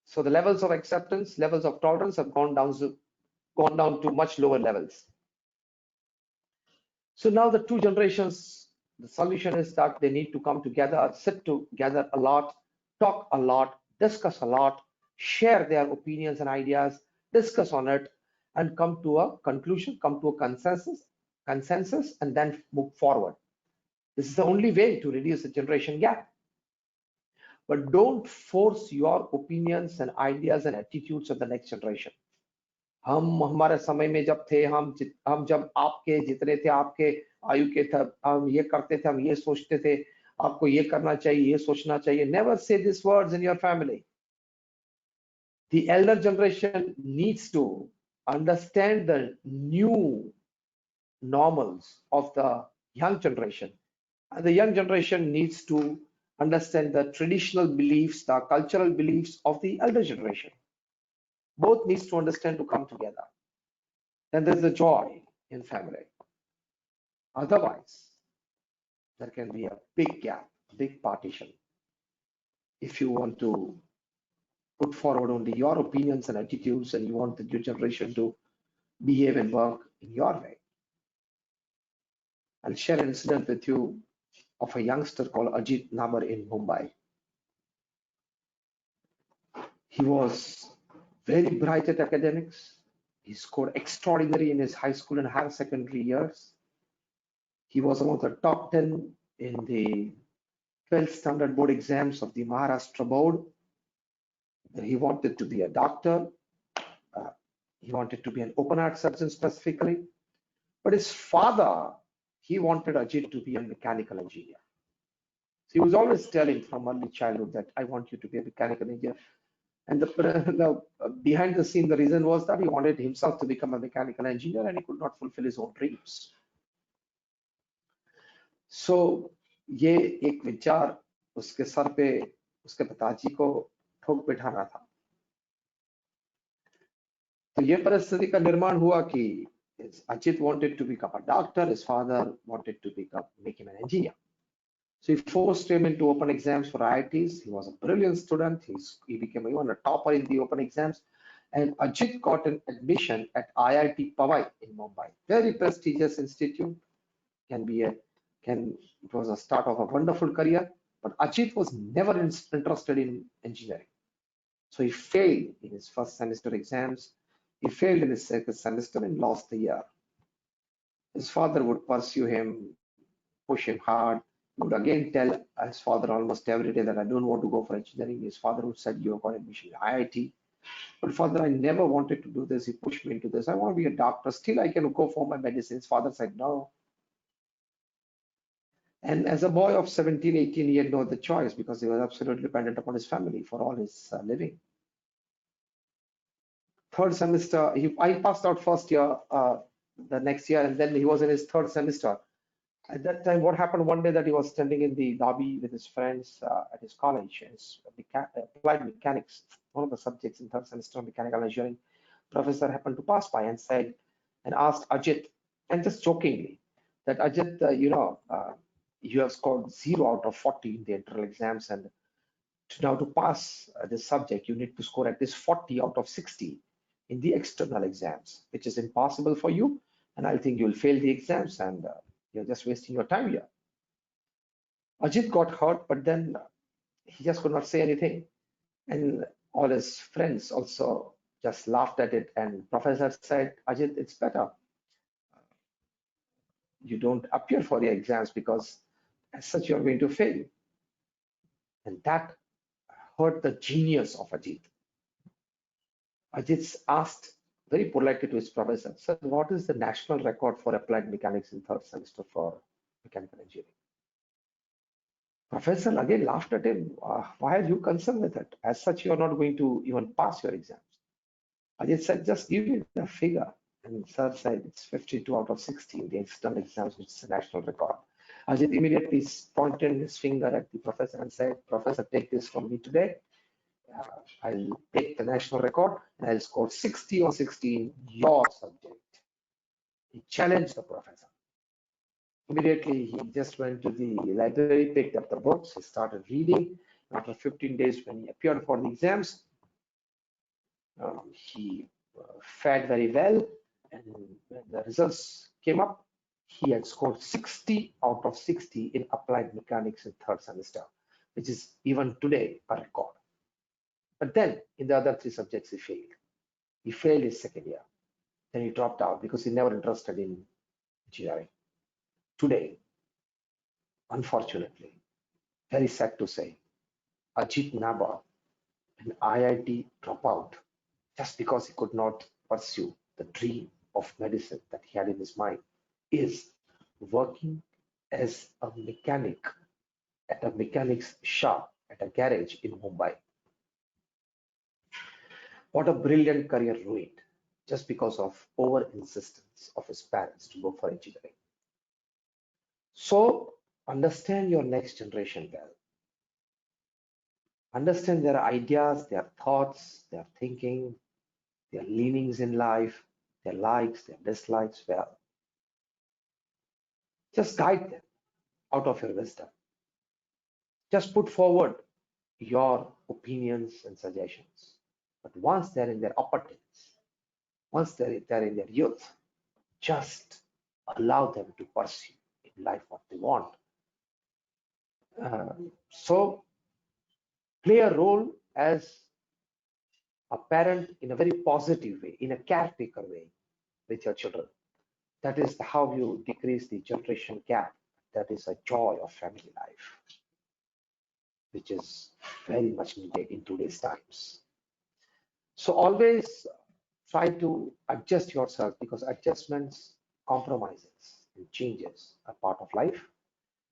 So the levels of acceptance, levels of tolerance have gone down to much lower levels. So now the two generations, the solution is that they need to come together, sit together a lot, talk a lot, discuss a lot, share their opinions and ideas, discuss on it, and come to a conclusion, come to a consensus, and then move forward. This is the only way to reduce the generation gap. But don't force your opinions and ideas and attitudes of the next generation. हम हमारे समय में जब थे, हम जब आपके जितने थे, आपके आयु के थे, हम ये करते थे, हम ये सोचते थे, आपको ये करना चाहिए, ये सोचना चाहिए. Never say these words in your family. The elder generation needs to understand the new normals of the young generation, and the young generation needs to understand the traditional beliefs, the cultural beliefs of the elder generation. Both needs to understand to come together. Then there's the joy in family. Otherwise, there can be a big gap, big partition. If you want to put forward only your opinions and attitudes, and you want the new generation to behave and work in your way. I'll share an incident with you of a youngster called Ajit Nabar in Mumbai. He was very bright at academics. He scored extraordinary in his high school and higher secondary years. He was among the top 10 in the 12th standard board exams of the Maharashtra board. He wanted to be a doctor. He wanted to be an open heart surgeon specifically. But his father, he wanted Ajit to be a mechanical engineer. So he was always telling from early childhood that I want you to be a mechanical engineer. And behind the scene, the reason was that he wanted himself to become a mechanical engineer and he could not fulfill his own dreams. So ये एक विचार उसके sir पे उसके पिताजी को ठोक बैठा रहा था. तो ये परिस्थिति का निर्माण हुआ कि Ajit wanted to become a doctor, his father wanted to make him an engineer. So he forced him into open exams for IITs. He was a brilliant student. He became even a topper in the open exams. And Ajit got an admission at IIT Powai in Mumbai. Very prestigious institute. It was a start of a wonderful career. But Ajit was never interested in engineering. So he failed in his first semester exams. He failed in his second semester and lost the year. His father would pursue him, push him hard. He would again tell his father almost every day that I don't want to go for engineering. His father would say, you have got admission in IIT. But father, I never wanted to do this. He pushed me into this. I want to be a doctor. Still, I can go for my medicine. His father said no. And as a boy of 17, 18, he had no other choice because he was absolutely dependent upon his family for all his living. Third semester, I passed out first year, the next year, and then he was in his third semester. At that time, what happened one day that he was standing in the lobby with his friends at his college, his applied mechanics, one of the subjects in third semester of mechanical engineering. Professor happened to pass by and said, and asked Ajit, and just jokingly, that Ajit, you have scored 0 out of 40 in the internal exams, and to pass this subject, you need to score at least 40 out of 60 in the external exams, which is impossible for you. And I think you'll fail the exams and you're just wasting your time here. Ajit got hurt, but then he just could not say anything. And all his friends also just laughed at it. And professor said, Ajit, it's better. You don't appear for your exams because as such you're going to fail. And that hurt the genius of Ajit. Ajit asked very politely to his professor, sir, what is the national record for applied mechanics in third semester for mechanical engineering? Professor again laughed at him. Why are you concerned with it? As such, you are not going to even pass your exams. Ajit said, just give me the figure. And sir said, it's 52 out of 60 in the external exams, which is a national record. Ajit immediately pointed his finger at the professor and said, Professor, take this from me today. I'll take the national record and I'll score 60 or 60 in your subject. He challenged the professor. Immediately, he just went to the library, picked up the books, he started reading. After 15 days, when he appeared for the exams, he fared very well. And when the results came up, he had scored 60 out of 60 in applied mechanics in third semester, which is even today a record. But then in the other three subjects, he failed. He failed his second year. Then he dropped out because he never interested in engineering. Today, unfortunately, very sad to say, Ajit Naba, an IIT dropout, just because he could not pursue the dream of medicine that he had in his mind, is working as a mechanic at a mechanics shop at a garage in Mumbai. What a brilliant career ruined just because of over insistence of his parents to go for engineering. So understand your next generation well. Understand their ideas, their thoughts, their thinking, their leanings in life, their likes, their dislikes well. Just guide them out of your wisdom. Just put forward your opinions and suggestions. But once they're in their upper teens, once they're in their youth, just allow them to pursue in life what they want. So play a role as a parent in a very positive way, in a caretaker way with your children. That is how you decrease the generation gap. That is a joy of family life, which is very much needed in today's times. So always try to adjust yourself because adjustments, compromises, and changes are part of life.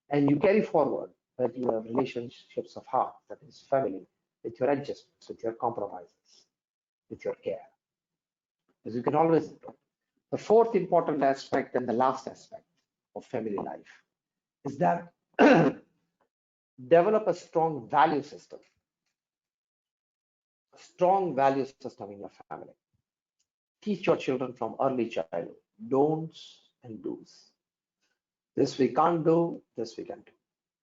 And you carry forward that you have relationships of heart, that is family, with your adjustments, with your compromises, with your care. Because you can always improve. The fourth important aspect and the last aspect of family life is that develop a strong value system, a strong value system in your family. Teach your children from early childhood don'ts and do's. This we can't do, this we can do.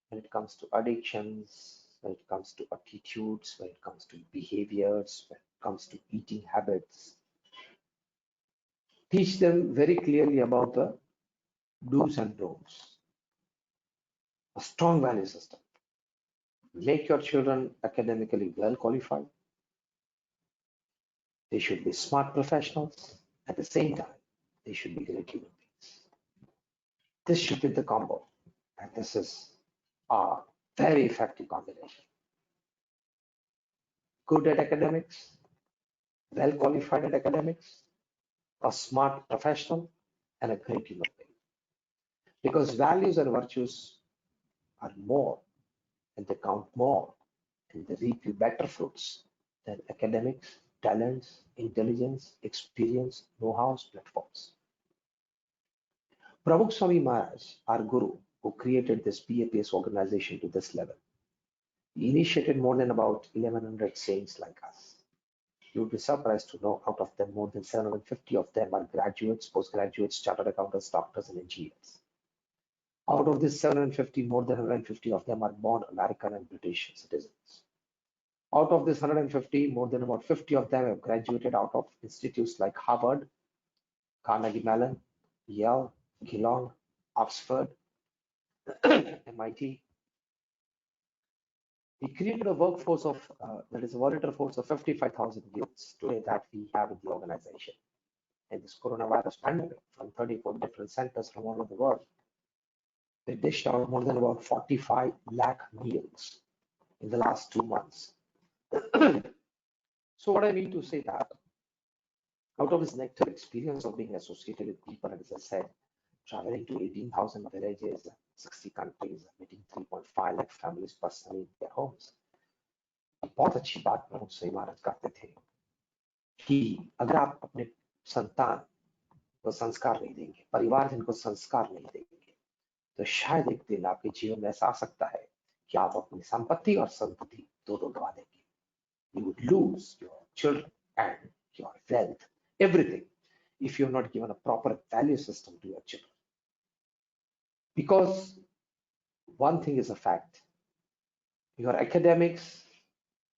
When it comes to addictions, when it comes to attitudes, when it comes to behaviors, when it comes to eating habits, teach them very clearly about the do's and don'ts. A strong value system. Make your children academically well qualified. They should be smart professionals. At the same time, they should be great human beings. This should be the combo. And this is a very effective combination. Good at academics, well qualified at academics, a smart professional, and a great human being. Because values and virtues are more and they count more and they reap you better fruits than academics, talents, intelligence, experience, know-hows, platforms. Pramukh Swami Maharaj, our guru, who created this BAPS organization to this level, he initiated more than about 1100 saints like us. You would be surprised to know out of them, more than 750 of them are graduates, postgraduates, chartered accountants, doctors, and engineers. Out of this 750, more than 150 of them are born American and British citizens. Out of this 150, more than about 50 of them have graduated out of institutes like Harvard, Carnegie Mellon, Yale, Geelong, Oxford, MIT, He created a workforce of, that is a volunteer force of 55,000 youths today that we have in the organization. And this coronavirus pandemic from 34 different centers from all over the world, they dished out more than about 45 lakh meals in the last 2 months. So what I mean to say that, out of his nectar experience of being associated with people, as I said, traveling to 18,000 villages, 60 countries, meeting 3.5 lakh families personally in their homes, बहुत अच्छी बात मैं उनसे इमारत करते थे कि अगर आप अपने संतान को संस्कार नहीं देंगे, परिवारजन को संस्कार नहीं देंगे, तो शायद एक दिन आपके जीवन में ऐसा आ सकता है कि आप अपनी संपत्ति और संतति दोनों गवा देंगे. You would lose your children and your wealth, everything, if you're not given a proper value system to your children. Because one thing is a fact, your academics,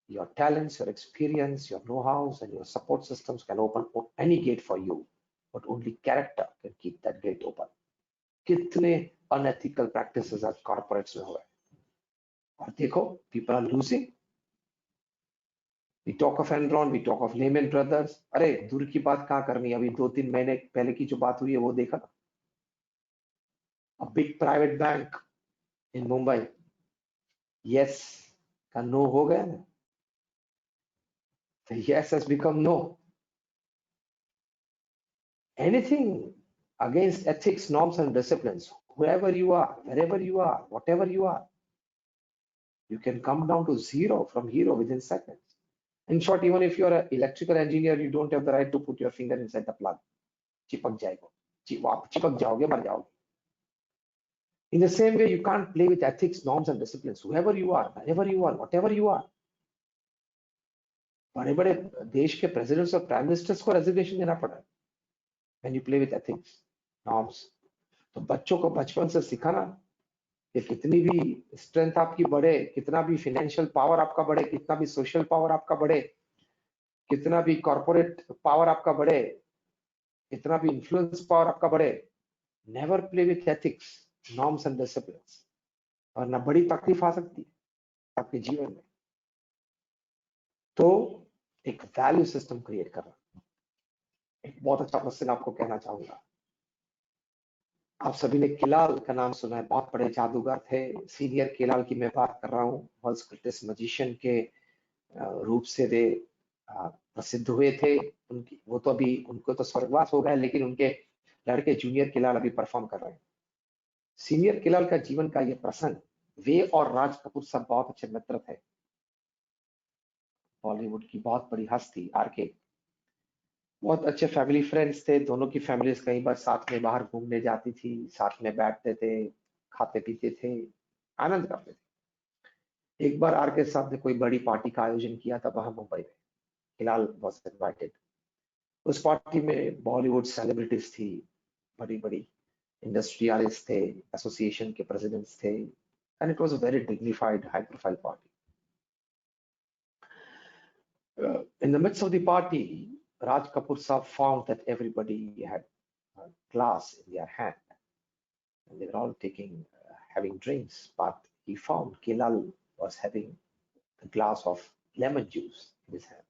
your talents, your experience, your know-hows, and your support systems can open any gate for you, but only character can keep that gate open. कितने unethical practices as corporates में हुए, और देखो, people are losing. We talk of Enron, we talk of Lehman Brothers. अरे दूर की बात कहाँ करनी, अभी 2-3 महीने पहले की जो बात हुई है वो देखा ना. A big private bank in Mumbai, yes का no हो गया ना. The yes has become no. Anything against ethics, norms, and disciplines, whoever you are, wherever you are, whatever you are, you can come down to zero from hero within seconds. In short, even if you're an electrical engineer, you don't have the right to put your finger inside the plug. चिपक जाएगा, चिपक जाओगे, मर जाओगे. In the same way, you can't play with ethics, norms, and disciplines, whoever you are, wherever you are, whatever you are. बड़े बड़े देश के presidents और prime ministers को resignation देना पड़ा है when you play with ethics, norms. तो बच्चों को बचपन से सिखाना कि कितनी भी strength आपकी बढ़े, कितना भी financial power आपका बढ़े, कितना भी social power आपका बढ़े, कितना भी corporate power आपका बढ़े, कितना भी influence power आपका बढ़े, never play with ethics, norms and disciplines, और ना बड़ी तकलीफ आ सकती है आपके जीवन में. तो एक वैल्यू सिस्टम क्रिएट करना. एक बहुत अच्छा क्वेश्चन आपको कहना चाहूंगा. आप सभी ने किलाल का नाम सुना है, बहुत बड़े जादूगर थे. सीनियर किलाल की मैं बात कर रहा हूँ. वर्ल्ड्स ग्रेटेस्ट मैजिशियन के रूप से वे प्रसिद्ध हुए थे. उनकी वो तो अभी उनको तो स्वर्गवास हो गया, लेकिन उनके लड़के जूनियर किलाल अभी परफॉर्म कर रहे हैं. सीनियर किलाल का जीवन का ये प्रसंग, वे और राज कपूर सब बहुत अच्छे मित्र थे. बॉलीवुड की बहुत बड़ी हस्ती आरके, बहुत अच्छे फैमिली फ्रेंड्स थे. दोनों की फैमिलीज कई बार साथ में बाहर घूमने जाती थी, साथ में बैठते थे, खाते पीते थे, आनंद करते थे. एक बार आरके साहब ने कोई बड़ी पार्टी का आयोजन किया था वहां मुंबई में. हिलाल वाज इनवाइटेड. उस पार्टी में बॉलीवुड सेलिब्रिटीज थी, बड़ी बड़ी इंडस्ट्रियलिस्ट थे, एसोसिएशन के प्रेसिडेंट्स थे, and it was a very dignified high profile party. In the midst of the party, Raj Kapoor Saab found that everybody had a glass in their hand, and they were all having drinks. But he found Kilal was having a glass of lemon juice in his hand.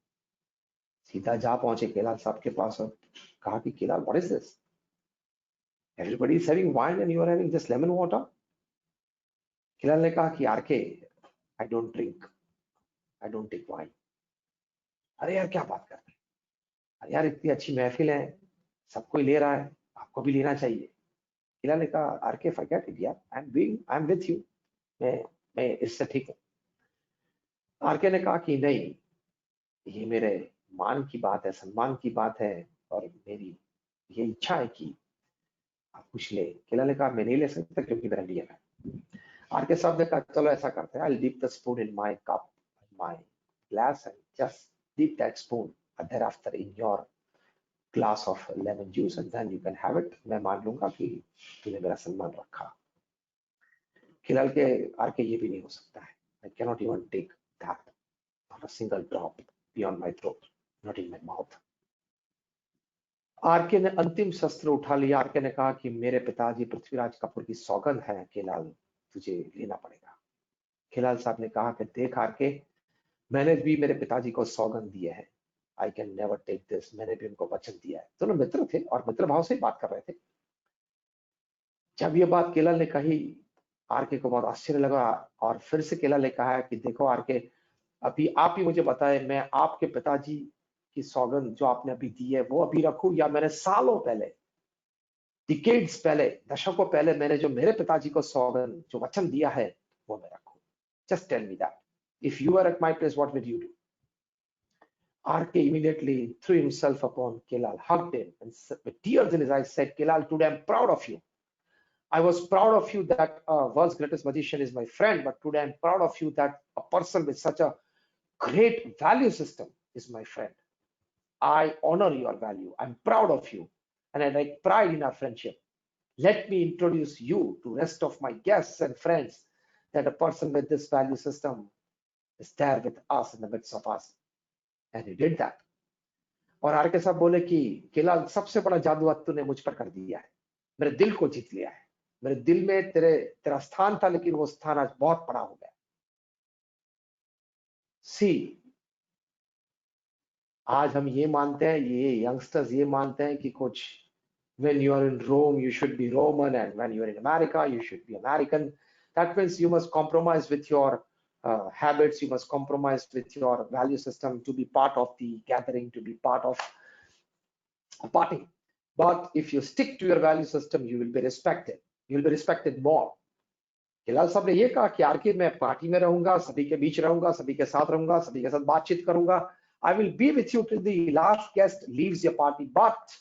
सीधा जा पहुंचे केलाल साहब के पास और कहा कि केलाल, what is this? Everybody is having wine and you are having just lemon water. केलाल ने कहा कि R K, I don't drink, I don't take wine. अरे यार क्या बात कर रहे हैं, अरे यार इतनी अच्छी महफिल है, सब कोई ले रहा है, आपको भी लेना चाहिए. किला ने कहा आरके फॉरगेट इट यार, आई एम विद यू, मैं इससे ठीक हूँ. आरके ने कहा कि नहीं, ये मेरे मान की बात है, सम्मान की बात है, और मेरी ये इच्छा है कि आप कुछ ले. किला ने कहा मैं नहीं ले सकता क्योंकि मेरा नियम है. आरके साहब ने कहा चलो ऐसा करते हैं, I will dip the spoon in my cup, my glass, and just dip that spoon thereafter in your glass of lemon juice and then you can have it. मैं मान लूंगा कि तूने मेरा सम्मान रखा. खिलाल के आरके ये भी नहीं हो सकता है. I cannot even take that, not a single drop beyond my throat, not in my mouth. RK ने अंतिम शस्त्र उठा लिया. आरके ने कहा कि मेरे पिताजी पृथ्वीराज कपूर की सौगंध है केलाल, तुझे लेना पड़ेगा. खिलाल साहब ने कहा कि देख आर के, मैंने भी मेरे पिताजी को सौगंध दिए है, I can never take this, मैंने भी उनको वचन दिया है। दोनों मित्र थे और मित्र भाव से बात कर रहे थे। जब ये बात केलाल ने कही, आरके को बहुत आश्चर्य लगा और फिर से केलाल ने कहा कि देखो आरके, अभी आप ही मुझे बताए, मैं आपके पिताजी की सौगंध जो आपने अभी दी है वो अभी रखूं, या मैंने सालों पहले, डिकेड्स पहले, दशकों पहले मैंने जो मेरे पिताजी को सौगंध, जो वचन दिया है वो मैं रखूं? Just tell me that, if you are at my place what will you do? RK immediately threw himself upon Kelal, hugged him, and with tears in his eyes said, Kelal, today I'm proud of you. I was proud of you that world's greatest magician is my friend, but today I'm proud of you that a person with such a great value system is my friend. I honor your value. I'm proud of you, and I take pride in our friendship. Let me introduce you to rest of my guests and friends, that a person with this value system is there with us in the midst of us. And he did that. और R K साहब बोले कि केलाल, सबसे बड़ा जादू आज तूने मुझ पर कर दिया है, मेरे दिल को जीत लिया है। मेरे दिल में तेरा स्थान था, लेकिन वो स्थान आज बहुत बड़ा हो गया। सी, आज हम ये मानते हैं, ये यंगस्टर्स ये मानते हैं कि कुछ, when you are in Rome you should be Roman, and when you are in America you should be American. That means you must compromise with your habits, you must compromise with your value system to be part of the gathering, to be part of a party. But if you stick to your value system, you will be respected. You will be respected more. केलाल साहब ने ये कहा कि R K, मैं party में रहूंगा, सभी के बीच रहूंगा, सभी के साथ रहूंगा, सभी के साथ बातचीत करूंगा. I will be with you till the last guest leaves your party, but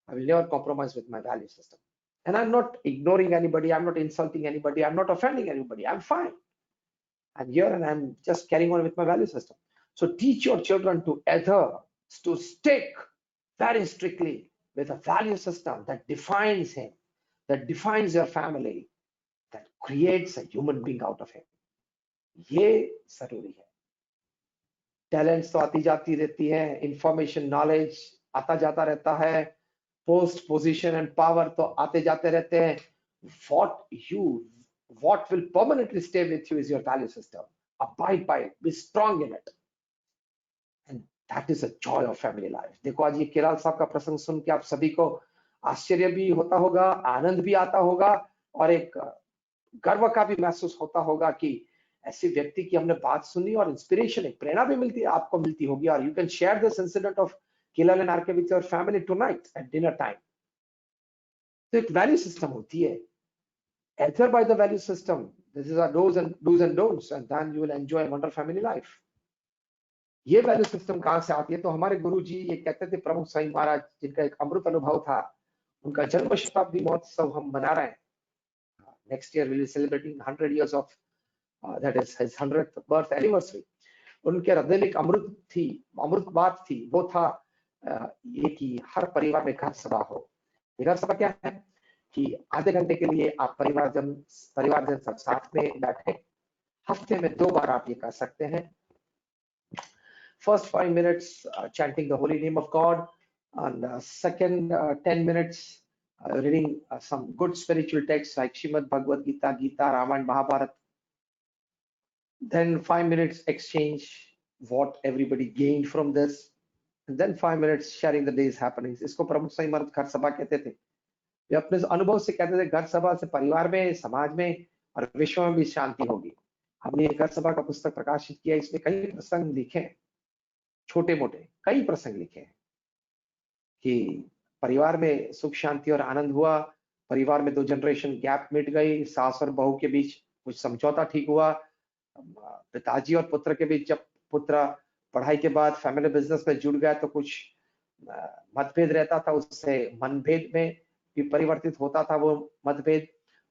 I will never compromise with my value system. And I'm not ignoring anybody, I'm not insulting anybody, I'm not offending anybody, I'm fine. I'm here and I'm just carrying on with my value system. So teach your children to adhere, to stick very strictly with a value system that defines him, that defines your family, that creates a human being out of him. ये जरूरी है. Talents तो आती जाती रहती है, information, knowledge आता जाता रहता है, पोस्ट, पोजीशन एंड पावर तो आते जाते रहते हैं. What will permanently stay with you is your value system. Abide by it, be strong in it, and that is a joy of family life. देखो आज ये केलाल साहब का प्रसंग सुन के आप सभी को आश्चर्य भी होता होगा, आनंद भी आता होगा, और एक गर्व का भी महसूस होता होगा कि ऐसे व्यक्ति की हमने बात सुनी, और इंस्पिरेशन, एक प्रेरणा भी मिलती है, आपको मिलती होगी. और you can share this incident of केलाल and RK with your family tonight at dinner time. तो एक वैल्यू सिस्टम होती है. Adhere by the value system. This is our do's and don'ts, and then you will enjoy a wonderful family life. ये value system कहां से आती है? तो हमारे गुरु जी ये कहते थे, प्रमुख स्वामी महाराज, जिनका एक अमृत अनुभव था, उनका जन्म शताब्दी महोत्सव हम मना रहे हैं. Next year will be celebrating 100 years of that is his 100th birth anniversary. उनके हृदय में एक अमृत बात थी, वो था ये कि हर परिवार में घर सभा हो. घर सभा क्या है कि आधे घंटे के लिए आप परिवारजन सब साथ में बैठे, हफ्ते में 2 बार आप ये कर सकते हैं. First 5 minutes chanting the holy name of God, and second 10 minutes reading some good spiritual texts like Srimad Bhagavad Gita, Ramayana, Mahabharata. Then 5 minutes exchange what everybody gained from this, and then 5 minutes sharing the day's happenings. इसको प्रमुख स्वामी महाराज घर सभा कहते थे. वे अपने अनुभव से कहते थे, घर सभा से परिवार में, समाज में और विश्व में भी शांति होगी. हमने घर सभा का पुस्तक प्रकाशित किया, इसमें कई प्रसंग लिखे हैं, छोटे मोटे कई प्रसंग लिखे हैं कि परिवार में सुख शांति और आनंद हुआ, परिवार में 2 जनरेशन गैप मिट गई, सास और बहू के बीच कुछ समझौता ठीक हुआ, पिताजी और पुत्र के बीच जब पुत्र पढ़ाई के बाद फैमिली बिजनेस में जुड़ गया तो कुछ मतभेद रहता था, उससे मनभेद में भी परिवर्तित होता था वो मतभेद,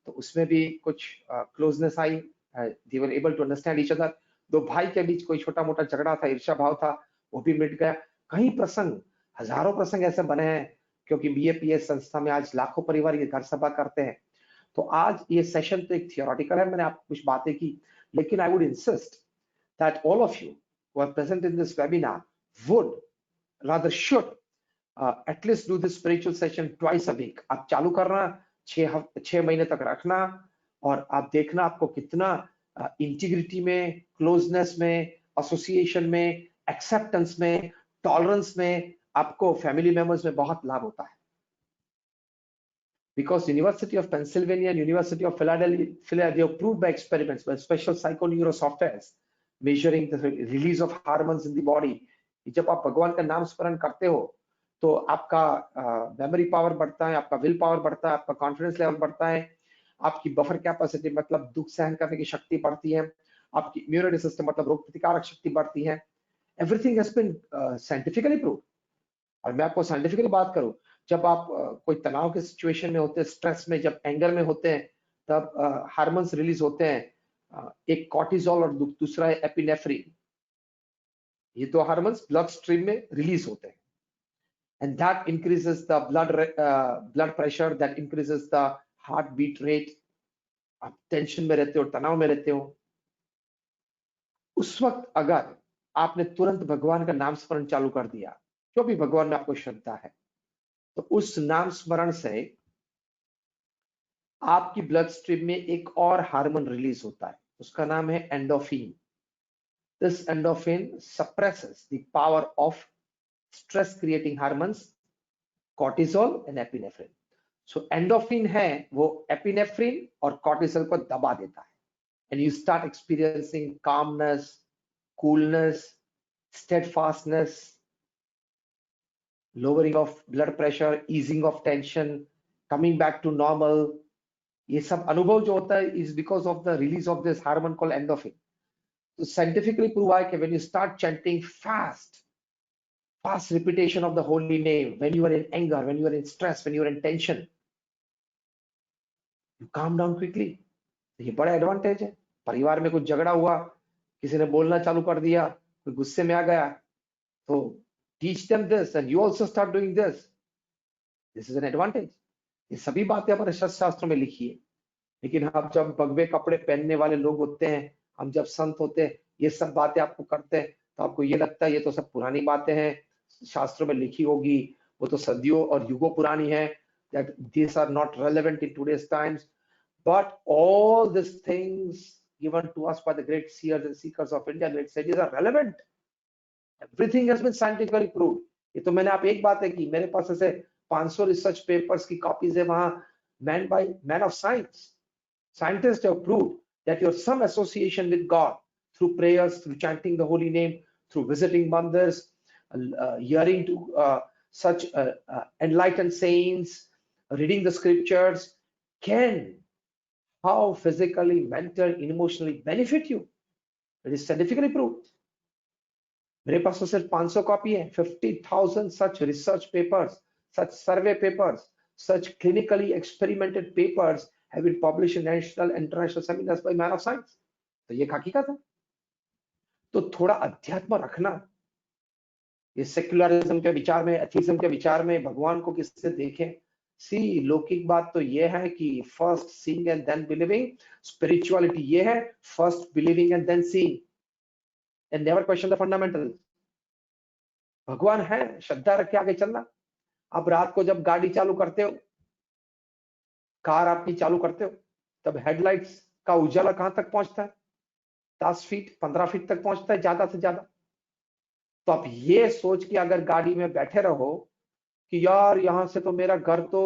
तो उसमें भी कुछ क्लोजनेस आई. They were able to understand each other. 2 भाई के बीच कोई छोटा मोटा झगड़ा था, ईर्ष्या भाव था, वो भी मिट गया. कई प्रसंग, हजारों प्रसंग ऐसे बने हैं, क्योंकि BAPS संस्था में आज लाखों परिवार ये घर सभा करते हैं. तो आज ये सेशन तो एक थियोरेटिकल है, मैंने आपको कुछ बातें की, लेकिन I would insist that all of you who are present in this webinar would rather should at least do this spiritual session twice a week. आप चालू करना, 6 महीने तक रखना, और आप देखना आपको कितना इंटीग्रिटी में, क्लोजनेस में, एसोसिएशन में, एक्सेप्टेंस में, टॉलरेंस में आपको फैमिली मेंबर्स में बहुत लाभ होता है. Because University of Pennsylvania and University of Philadelphia, they have proved by experiments by special psychoneurosoftwares measuring the release of hormones in the body. जब आप भगवान का नाम स्मरण करते हो तो आपका मेमोरी पावर बढ़ता है, आपका विल पावर बढ़ता है, आपका कॉन्फिडेंस लेवल बढ़ता है, आपकी बफर कैपेसिटी मतलब दुख सहन करने की शक्ति बढ़ती है, आपकी इम्यूनिटी सिस्टम मतलब रोग प्रतिकारक शक्ति बढ़ती है. Everything has been scientifically proved. और मैं आपको साइंटिफिकली बात करूं, जब आप कोई तनाव के सिचुएशन में होते हैं, स्ट्रेस में, जब एंगर में होते हैं, तब हार्मोन्स रिलीज होते हैं. एक कॉर्टिसोल और दूसरा है एपिनेफ्रिन. ये दो हार्मोन्स ब्लड स्ट्रीम में रिलीज होते हैं, and that increases the blood pressure, that increases the heart beat rate. आप टेंशन में रहते हो, तनाव में रहते हो, उस वक्त अगर आपने तुरंत भगवान का नाम स्मरण चालू कर दिया, जो भी भगवान में आपको श्रद्धा है, तो उस नाम स्मरण से आपकी ब्लड स्ट्रीम में एक और हार्मोन रिलीज होता है, उसका नाम है endorphin. This endorphin suppresses the power of stress creating hormones cortisol and epinephrine. So endorphin है वो एपिनेफ्रिन और कॉर्टिसोल को दबा देता है, and you start experiencing calmness, coolness, steadfastness, lowering of blood pressure, easing of tension, coming back to normal. ये सब अनुभव जो होता है is because of the release of this hormone called endorphin. तो scientifically हुआ है कि when you start chanting fast repetition of the holy name, when you are in anger, when you are in stress, when you are in tension, you calm down quickly. ये बड़ा advantage है. परिवार में कुछ झगड़ा हुआ, किसी ने बोलना चालू कर दिया, कोई गुस्से में आ गया, तो teach them this and you also start doing this. This is an advantage. ये सभी बातें हमारे शास्त्रों में लिखी है. लेकिन हम जब भगवे कपड़े पहनने वाले लोग होते हैं, हम जब संत होते हैं, ये सब बातें आपको करते हैं, तो आपको ये लगता है ये तो सब पुरानी बातें हैं, शास्त्रों में लिखी होगी, वो तो सदियों और युगों पुरानी है, that these are not relevant in today's times. But all these things given to us by the great seers and seekers of India, great sages, are relevant. Everything has been scientifically proved. ये तो मैंने आप एक बात है कि मेरे पास ऐसे 500 रिसर्च पेपर्स की कॉपीज है वहां, man of science. Scientists have proved that your some association with God through prayers, through chanting the holy name, through visiting mandirs, hearing to such enlightened saints, reading the scriptures, can how physically, mentally, emotionally benefit you. It is scientifically proved. मेरे पास तो सिर्फ 500 copy है. 50,000 such research papers, such survey papers, such clinically experimented papers have been published in national and international seminars by man of science. तो ये हकीकत है. तो थोड़ा अध्यात्म रखना. ये सेक्युलरिज्म के विचार में, एथिज्म के विचार में भगवान को किससे देखें. सी लौकिक बात तो ये है कि first seeing and then believing. Spirituality ये है first believing and then seeing, and never question the fundamental. भगवान है, श्रद्धा रख के आगे चलना. अब रात को जब गाड़ी चालू करते हो, कार आपकी चालू करते हो, तब हेडलाइट्स का उजाला कहां तक पहुंचता है? 10 फीट 15 फीट तक पहुंचता है ज्यादा से ज्यादा. तो आप ये सोच के अगर गाड़ी में बैठे रहो कि यार यहां से तो मेरा घर तो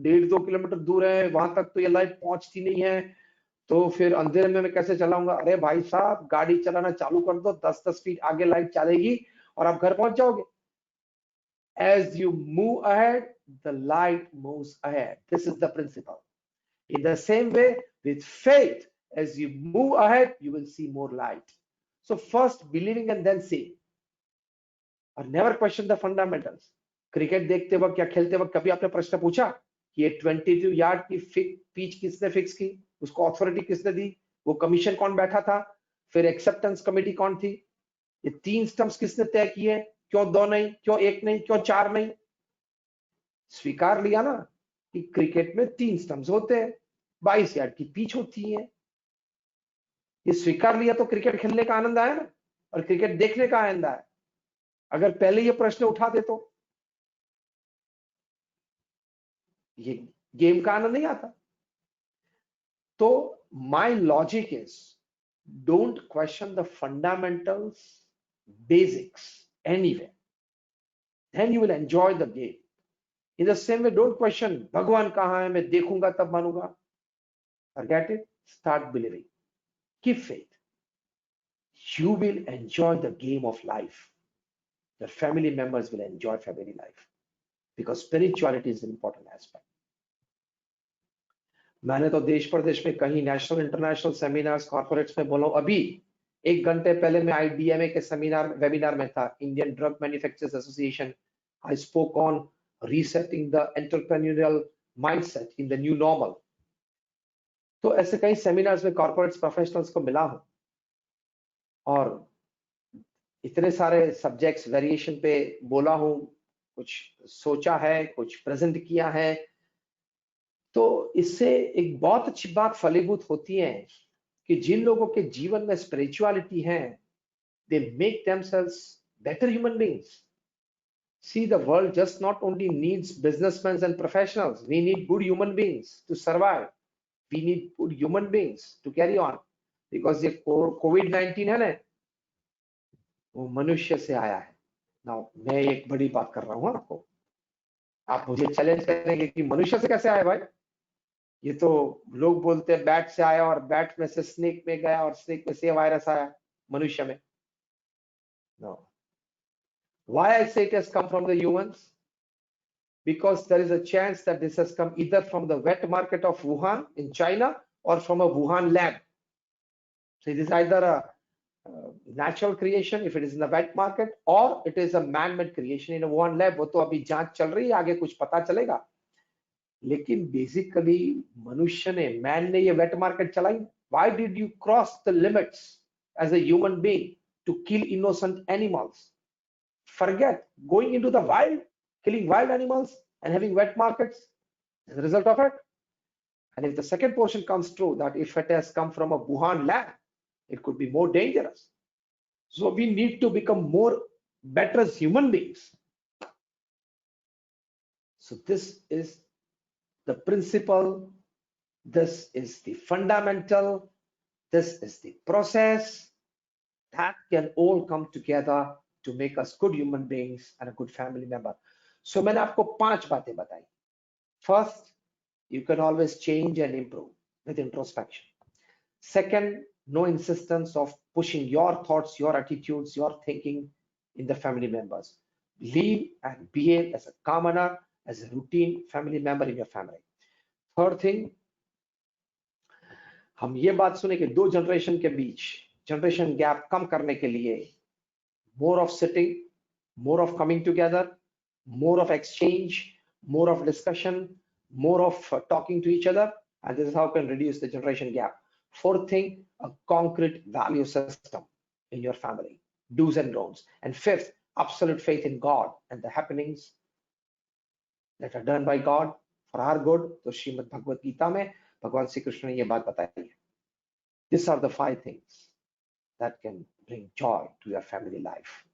1.5-2 किलोमीटर दूर है, वहां तक तो ये लाइट पहुंचती नहीं है, तो फिर अंधेरे में मैं कैसे चलाऊंगा? अरे भाई साहब, गाड़ी चलाना चालू कर दो, 10-10 फीट आगे लाइट चलेगी और आप घर पहुंच जाओगे. As you move ahead, the light moves ahead. This is the principle. In the same way, with faith, as you move ahead, you will see more light. So first believing and then seeing. और never question the fundamentals. Cricket देखते वक्त या खेलते वक्त कभी आपने प्रश्न पूछा कि ये 22 यार्ड की पिच किसने फिक्स की, उसको अथॉरिटी किसने दी, वो कमीशन कौन बैठा था, फिर एक्सेप्टेंस कमेटी कौन थी, ये 3 स्टंप्स किसने तय किए, क्यों 2 नहीं, क्यों 1 नहीं, क्यों 4 नहीं? स्वीकार लिया ना कि क्रिकेट में 3 स्टंप्स होते हैं, 22 यार्ड की पिच होती है. ये स्वीकार लिया तो क्रिकेट खेलने का आनंद आया ना, और क्रिकेट देखने का आनंद आया. अगर पहले ये प्रश्न उठाते तो ये गेम का आनंद नहीं आता. तो my logic is don't question the fundamentals, basics anywhere. Then you will enjoy the game. In the same way, don't question Bhagwan kahan hai, main dekhunga tab manuga. Forget it. Start believing. Keep faith. You will enjoy the game of life. Your family members will enjoy family life because spirituality is an important aspect. मैंने तो देश प्रदेश में कहीं national international seminars corporates में बोला अभी 1 घंटे पहले मैं IDMA के सेमिनार वेबिनार में था, Indian drug manufacturers association. I spoke on resetting the entrepreneurial mindset in the new normal. तो ऐसे कई सेमिनार्स में कॉर्पोरेट्स प्रोफेशनल्स को मिला हूं और इतने सारे सब्जेक्ट्स वेरिएशन पे बोला हूं, कुछ सोचा है, कुछ प्रेजेंट किया है. तो इससे एक बहुत अच्छी बात फलीभूत होती है कि जिन लोगों के जीवन में स्पिरिचुअलिटी है, they make themselves better human beings. See, the world just not only needs businessmen and professionals, we need good human beings to survive. We need good human beings to carry on. Because ये COVID-19 है ना, वो मनुष्य से आया है. Now, मैं एक बड़ी बात कर रहा हूँ आपको. आप मुझे चैलेंज करेंगे कि मनुष्य से कैसे आया भाई? ये तो लोग बोलते हैं बैट से आया और बैट में से स्नेक में गया और स्नेक में से वायरस आया मनुष्य में. No. Why I say it has come from the humans? Because there is a chance that this has come either from the wet market of Wuhan in China or from a Wuhan lab. So it is either a natural creation if it is in the wet market or it is a man-made creation in a Wuhan lab. वो तो अभी जांच चल रही है, आगे कुछ पता चलेगा. लेकिन बेसिकली मनुष्य ने, मैन ने ये वेट मार्केट चलाई. Why did you cross the limits as a human being to kill innocent animals? Forget going into the wild, killing wild animals and having wet markets as a result of it. And if the second portion comes true, that if it has come from a Wuhan lab, it could be more dangerous. So we need to become more better as human beings. So this is the principle, this is the fundamental, this is the process that can all come together to make us good human beings and a good family member. So मैंने आपको 5 बातें बताई. First, you can always change and improve with introspection. Second, no insistence of pushing your thoughts, your attitudes, your thinking in the family members. Live and behave as a commoner, as a routine family member in your family. Third thing, हम ये बात सुने कि 2 generation के बीच generation gap कम करने के लिए more of sitting, more of coming together, more of exchange, more of discussion, more of talking to each other, and this is how we can reduce the generation gap. Fourth thing, a concrete value system in your family, do's and don'ts. And fifth, absolute faith in God and the happenings that are done by God for our good. तो श्रीमद् भगवत गीता में भगवान श्री कृष्ण ने ये बात बताई है. These are the 5 things that can bring joy to your family life.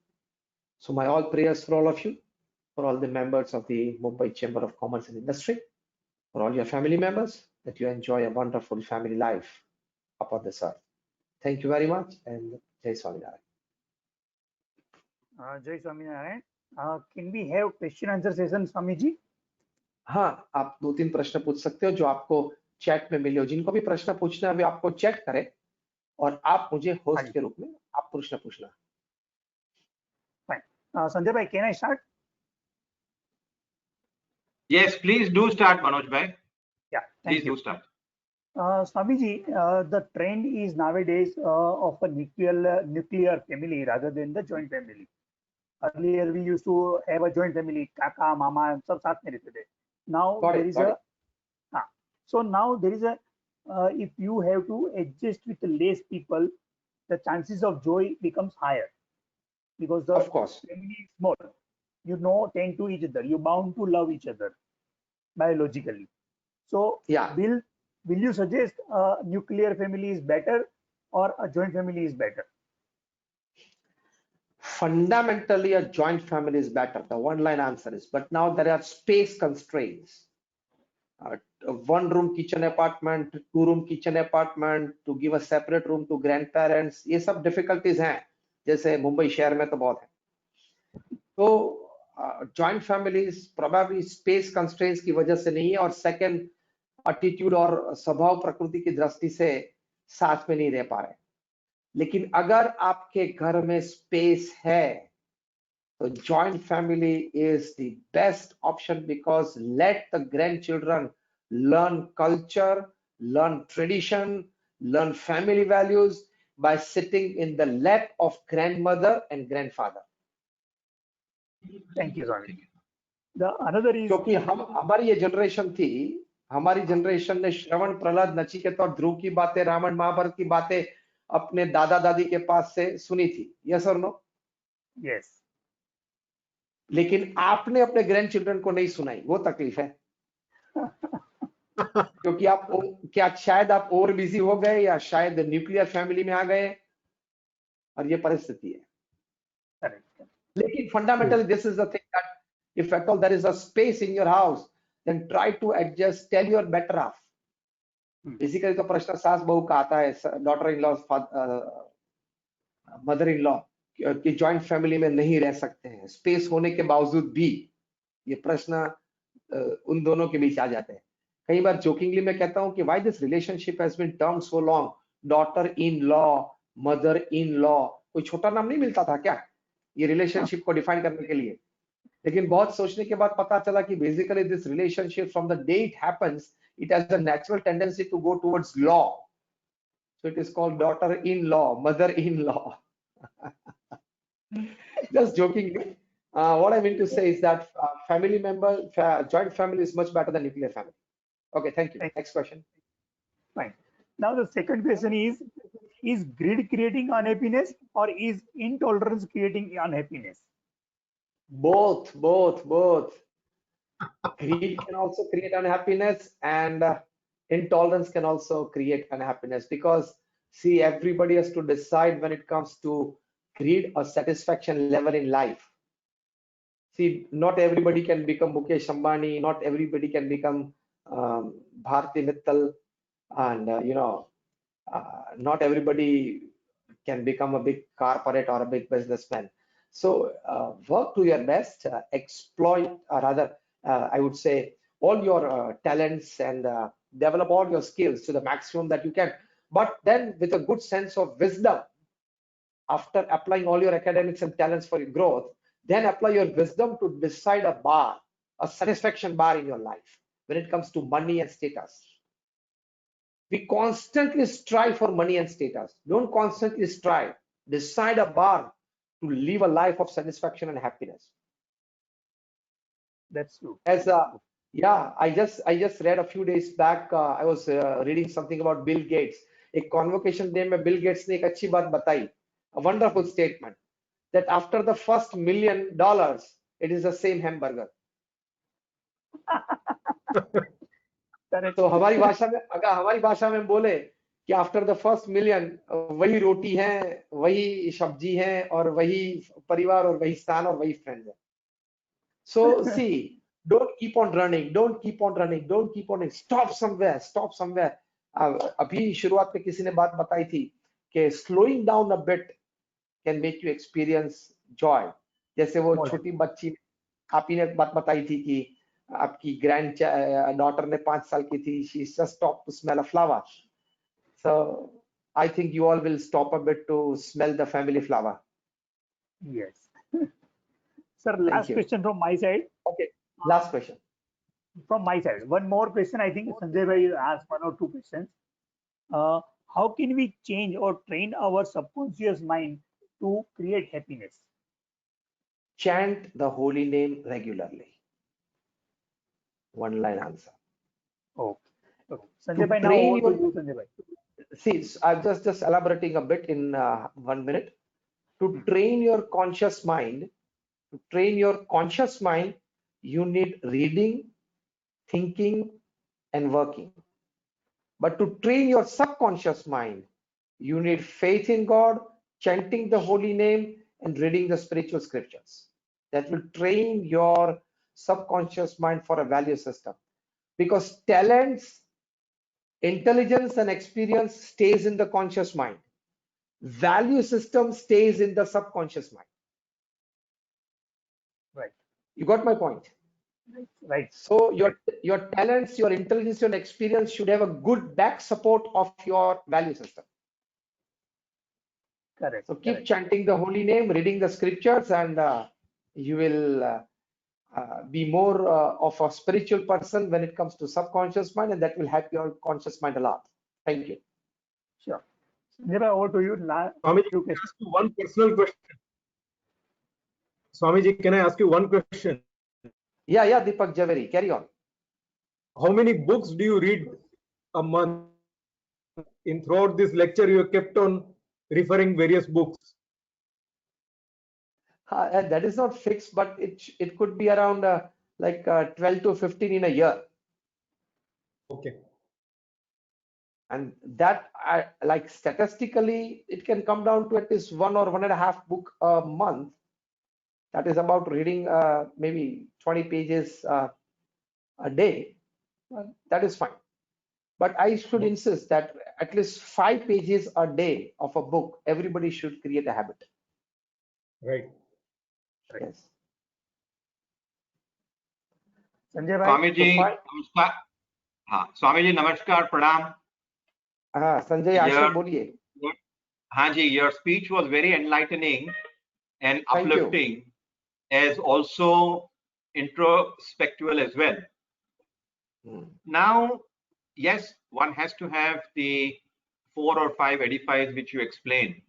So my all prayers for all of you, for all the members of the Mumbai Chamber of Commerce and Industry, for all your family members, that you enjoy a wonderful family life upon this earth. Thank you very much, and Jai Swaminarayan. Jai Swaminarayan. Can we have question answer session, Swami ji? हाँ, आप 2-3 प्रश्न पूछ सकते हो जो आपको chat में मिले हो. जिनको भी प्रश्न पूछना है वे आपको चैट करें और आप मुझे होस्ट के रूप में आप प्रश्न पूछना. Fine. Sanjay bhai, can I start? Yes, please do start, Manoj bhai. Yeah, Please do start. Swamiji, the trend is nowadays of a nuclear family rather than the joint family. Earlier we used to have a joint family, kaka, mama, सब साथ में रहते थे. Now there is a so now there is a if you have to adjust with less people, the chances of joy becomes higher because the Of course. family is small. You know, tend to each other. You're bound to love each other biologically. So Yeah. will you suggest a nuclear family is better or a joint family is better? Fundamentally, a joint family is better. The one-line answer is, but now there are space constraints. a 1-room kitchen apartment, 2-room kitchen apartment, to give a separate room to grandparents, ये सब difficulties हैं, जैसे मुंबई शहर में तो बहुत है। तो joint families probably space constraints की वजह से नहीं है, और second attitude और स्वभाव प्रकृति की दृष्टि से साथ में नहीं रह पा रहे। लेकिन अगर आपके घर में स्पेस है, so joint family is the best option, because let the grandchildren learn culture, learn tradition, learn family values by sitting in the lap of grandmother and grandfather. Thank you, Swami. The another is क्योंकि हमारी ये generation थी, हमारी generation ने श्रवण, प्रहलाद, नचिकेता और ध्रुव की बातें, रामायण महाभारत की बातें अपने दादा दादी के पास से सुनी थी। यस और नो? yes. लेकिन आपने अपने ग्रैंड चिल्ड्रन को नहीं सुनाई, वो तकलीफ है। क्योंकि आप क्या शायद आप और बिजी हो गए, या शायद न्यूक्लियर फैमिली में आ गए, और ये परिस्थिति है। Correct. लेकिन fundamentally this is the thing that if at all there is a space in your house, then try to adjust, tell your better half. Basically तो प्रश्न सास बहू का आता है, daughter in law, mother in law कि joint family में नहीं रह सकते हैं, स्पेस होने के बावजूद भी ये प्रश्न उन दोनों के बीच आ जाते हैं। कई बार जोकिंगली मैं कहता हूं कि why this relationship has been termed so long, daughter in law, mother in law, कोई छोटा नाम नहीं मिलता था क्या ये रिलेशनशिप को डिफाइन करने के लिए? लेकिन बहुत सोचने के बाद पता चला कि basically this relationship from the day it happens, it has a natural tendency to go towards law, so it is called daughter in law, mother in law. Just jokingly, what I mean to say is that family member, joint family is much better than nuclear family. Okay, thank you. Next question. Fine. Now the second question is greed creating unhappiness, or is intolerance creating unhappiness? Both. Greed can also create unhappiness, and intolerance can also create unhappiness, because see, everybody has to decide when it comes to greed or satisfaction level in life. See, not everybody can become Mukesh Ambani, not everybody can become Bharti Mittal, and not everybody can become a big corporate or a big businessman. So work to your best, exploit, or rather I would say all your talents, and develop all your skills to the maximum that you can, but then with a good sense of wisdom. After applying all your academics and talents for your growth, then apply your wisdom to decide a bar, a satisfaction bar in your life when it comes to money and status. We constantly strive for money and status. Don't constantly strive. Decide a bar to live a life of satisfaction and happiness. That's true. As yeah, I just read a few days back, I was reading something about Bill Gates. एक convocation day में Bill Gates ने एक अच्छी बात बताई, a wonderful statement, that after the first $1 million, it is the same hamburger. तो हमारी भाषा में, अगर हमारी भाषा में बोले कि आफ्टर द फर्स्ट मिलियन वही रोटी है, वही सब्जी है, और वही परिवार, और वही स्थान, और वही फ्रेंड्स है. So see, don't keep on running, don't keep on running, don't keep on running. Stop somewhere, stop somewhere. अभी शुरुआत में किसी ने बात बताई थी कि slowing down a bit can make you experience joy. जैसे वो छोटी बच्ची, आप ही ने बात बताई थी कि आपकी ग्रैंड डॉटर ने 5 साल की थी, she just stopped to smell a flower. So I think you all will stop a bit to smell the family flower. Yes. Sir, last question from my side. Okay, last question. From my side, one more question. I think Sanjay bhai asked 1 or 2 questions. How can we change or train our subconscious mind to create happiness? Chant the holy name regularly. One line answer. Okay. Sanjay bhai, now over to you, Sanjay bhai. See, I'm just elaborating a bit in 1 minute. To train your conscious mind, you need reading, thinking, and working. But to train your subconscious mind, you need faith in God, chanting the holy name, and reading the spiritual scriptures. That will train your subconscious mind for a value system. because talents, intelligence and experience stays in the conscious mind. Value system stays in the subconscious mind. Right. You got my point? Right. So your talents, your intelligence, your experience should have a good back support of your value system. Correct. So keep chanting the holy name, reading the scriptures, and you will be more of a spiritual person when it comes to subconscious mind, and that will help your conscious mind a lot. Thank you. Sure. Sanjay, over to you. Now, Swamiji, can I ask you one personal question? Swamiji, can I ask you one question? Yeah, Deepak Javeri, carry on. How many books do you read a month? In throughout this lecture, you have kept on referring various books. And that is not fixed, but it could be around 12 to 15 in a year. Okay. And that, like statistically, it can come down to at least 1 or 1.5 book a month. That is about reading maybe 20 pages a day. That is fine. But I should insist that at least 5 pages a day of a book, everybody should create a habit. Right. Yes. Sanjay bhai. Swamiji, namaskar. हाँ, Swamiji, namaskar, pranam. हाँ, संजय आशा बोलिए. हाँ जी, your speech was very enlightening and Thank you. uplifting, as also introspectual as well. Now, yes, one has to have the 4 or 5 edifices which you explain.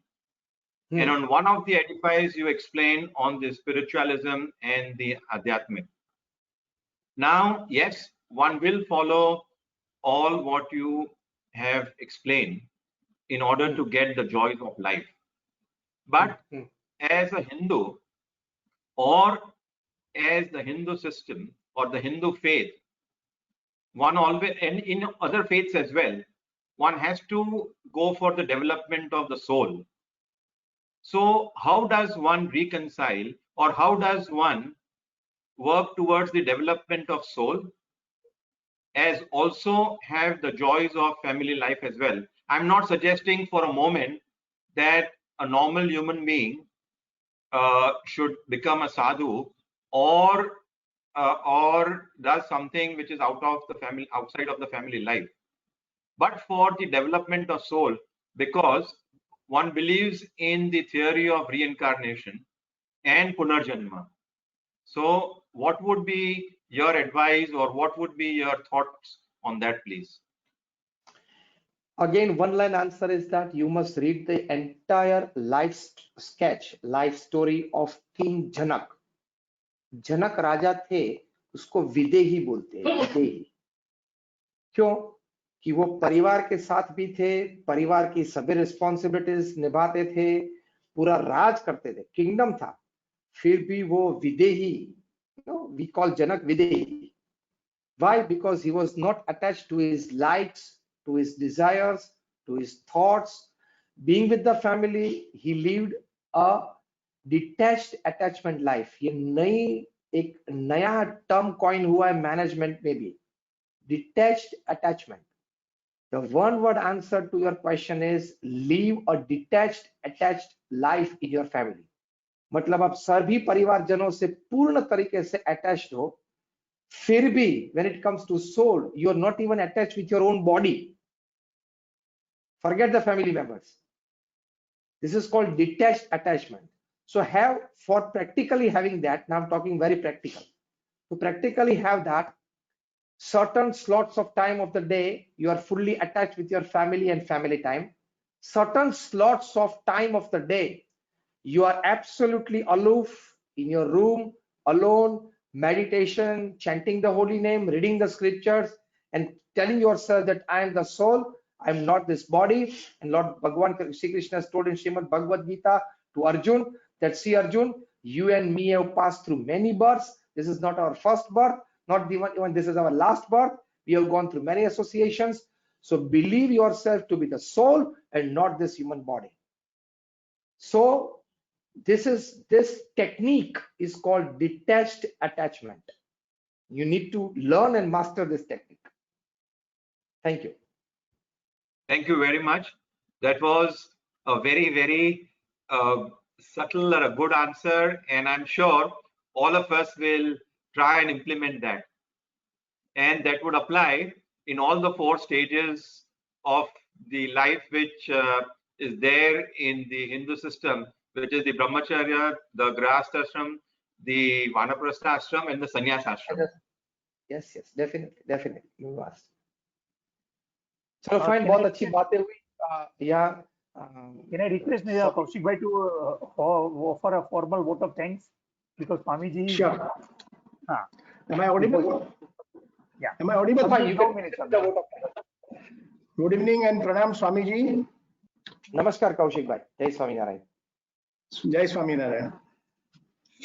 And on one of the edifices you explain on the spiritualism and the adhyatmic. Now, yes, one will follow all what you have explained in order to get the joys of life. But as a Hindu, or as the Hindu system or the Hindu faith, one always, and in other faiths as well, one has to go for the development of the soul. So how does one reconcile, or how does one work towards the development of soul, as also have the joys of family life as well? I'm not suggesting for a moment that a normal human being should become a sadhu or does something which is outside of the family life, but for the development of soul, because one believes in the theory of reincarnation and punarjanma. So what would be your advice, or what would be your thoughts on that, please? Again, one line answer is that you must read the entire life story of King Janak. जनक राजा थे, उसको विदेही बोलते हैं, विदेही. क्यों? कि वो परिवार के साथ भी थे, परिवार की सभी रिस्पॉन्सिबिलिटीज निभाते थे, पूरा राज करते थे, किंगडम था, फिर भी वो विदेही. We call Janak Videhi. Why? Because he was not attached to his likes, to his desires, to his thoughts. Being with the family, he lived a detached attachment life. ये एक नया टर्म कॉइन हुआ है management में भी, detached attachment. The one word answer to your question is live a detached attached life in your family. मतलब आप सभी परिवारजनों से पूर्ण तरीके से अटैच्ड हो, फिर भी when it comes to soul, you are not even attached with your own body. Forget the family members. This is called detached attachment. So for practically having that, now I'm talking very practical. To practically have that, certain slots of time of the day, you are fully attached with your family and family time. Certain slots of time of the day, you are absolutely aloof in your room, alone, meditation, chanting the holy name, reading the scriptures, and telling yourself that I am the soul, I am not this body. And Lord Bhagavan Shri Krishna has told in Srimad Bhagavad Gita to Arjun that, see Arjun, you and me have passed through many births. This is not our first birth, not even this is our last birth. We have gone through many associations. So believe yourself to be the soul and not this human body. So this technique is called detached attachment. You need to learn and master this technique. Thank you. Thank you very much. That was a very, very subtle or a good answer, and I'm sure all of us will try and implement that. And that would apply in all the 4 stages of the life which is there in the Hindu system, which is the Brahmacharya, the Grahasthashram, the Vanaprastha ashram, and the Sannyas ashram. Yes, yes, definitely. You must. So fine, बहुत अच्छी बातें हुई. Yeah. Can I request Kaushik Bhai to offer a formal vote of thanks, because Swamiji? Sure. Am I audible? Yeah. Am I audible? You can finish the vote of thanks. Good evening and pranam, Swamiji. Namaskar, Kaushik Bhai. Jai Swaminarayan. Jai Swaminarayan.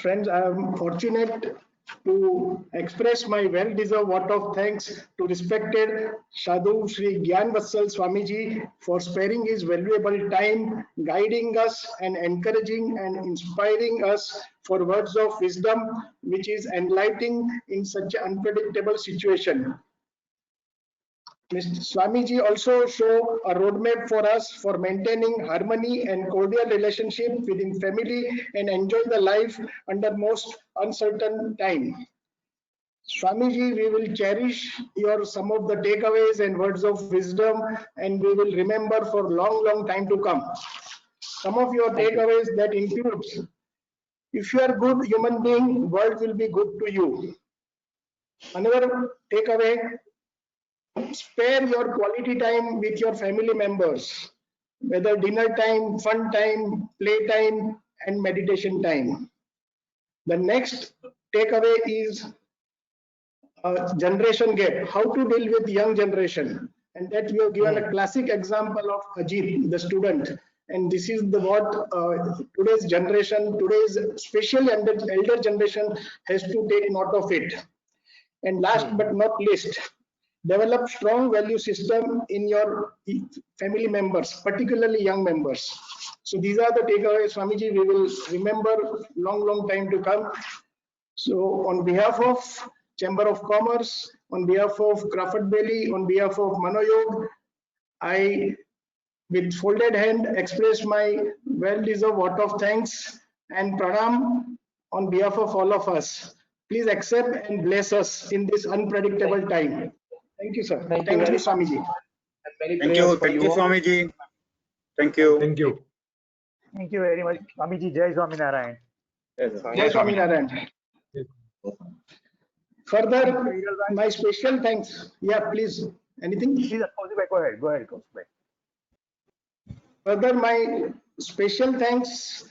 Friends, I am fortunate to express my well-deserved vote of thanks to respected Sadhu Sri Gyan Vatsal Swamiji for sparing his valuable time, guiding us and encouraging and inspiring us for words of wisdom, which is enlightening in such an unpredictable situation. Mr. Swamiji also show a roadmap for us for maintaining harmony and cordial relationship within family and enjoy the life under most uncertain time. Swamiji, we will cherish your some of the takeaways and words of wisdom, and we will remember for long time to come. Some of your takeaways that includes, if you are a good human being, world will be good to you. Another takeaway, spare your quality time with your family members, whether dinner time, fun time, play time, and meditation time. The next takeaway is generation gap, how to deal with young generation. And that we have given a classic example of Ajit, the student. And this is the what today's generation, today's especially elder generation has to take note of it. And last but not least, develop strong value system in your family members, particularly young members. So these are the takeaways, Swamiji, we will remember long time to come. So on behalf of Chamber of Commerce, on behalf of Crawford Bailey, on behalf of Manoyog, I, with folded hand, express my well-deserved vote of thanks and pranam on behalf of all of us. Please accept and bless us in this unpredictable time. Thank you, sir. Thank you, Swamiji. Thank you, Swamiji. Thank you. Thank you. Thank you very much, Swamiji. Jai Swaminarayan. Jai Swaminarayan. Further, my special thanks. Yeah, please. Anything? Please, Kaushik Bhai, go ahead, Kaushik Bhai. Further, my special thanks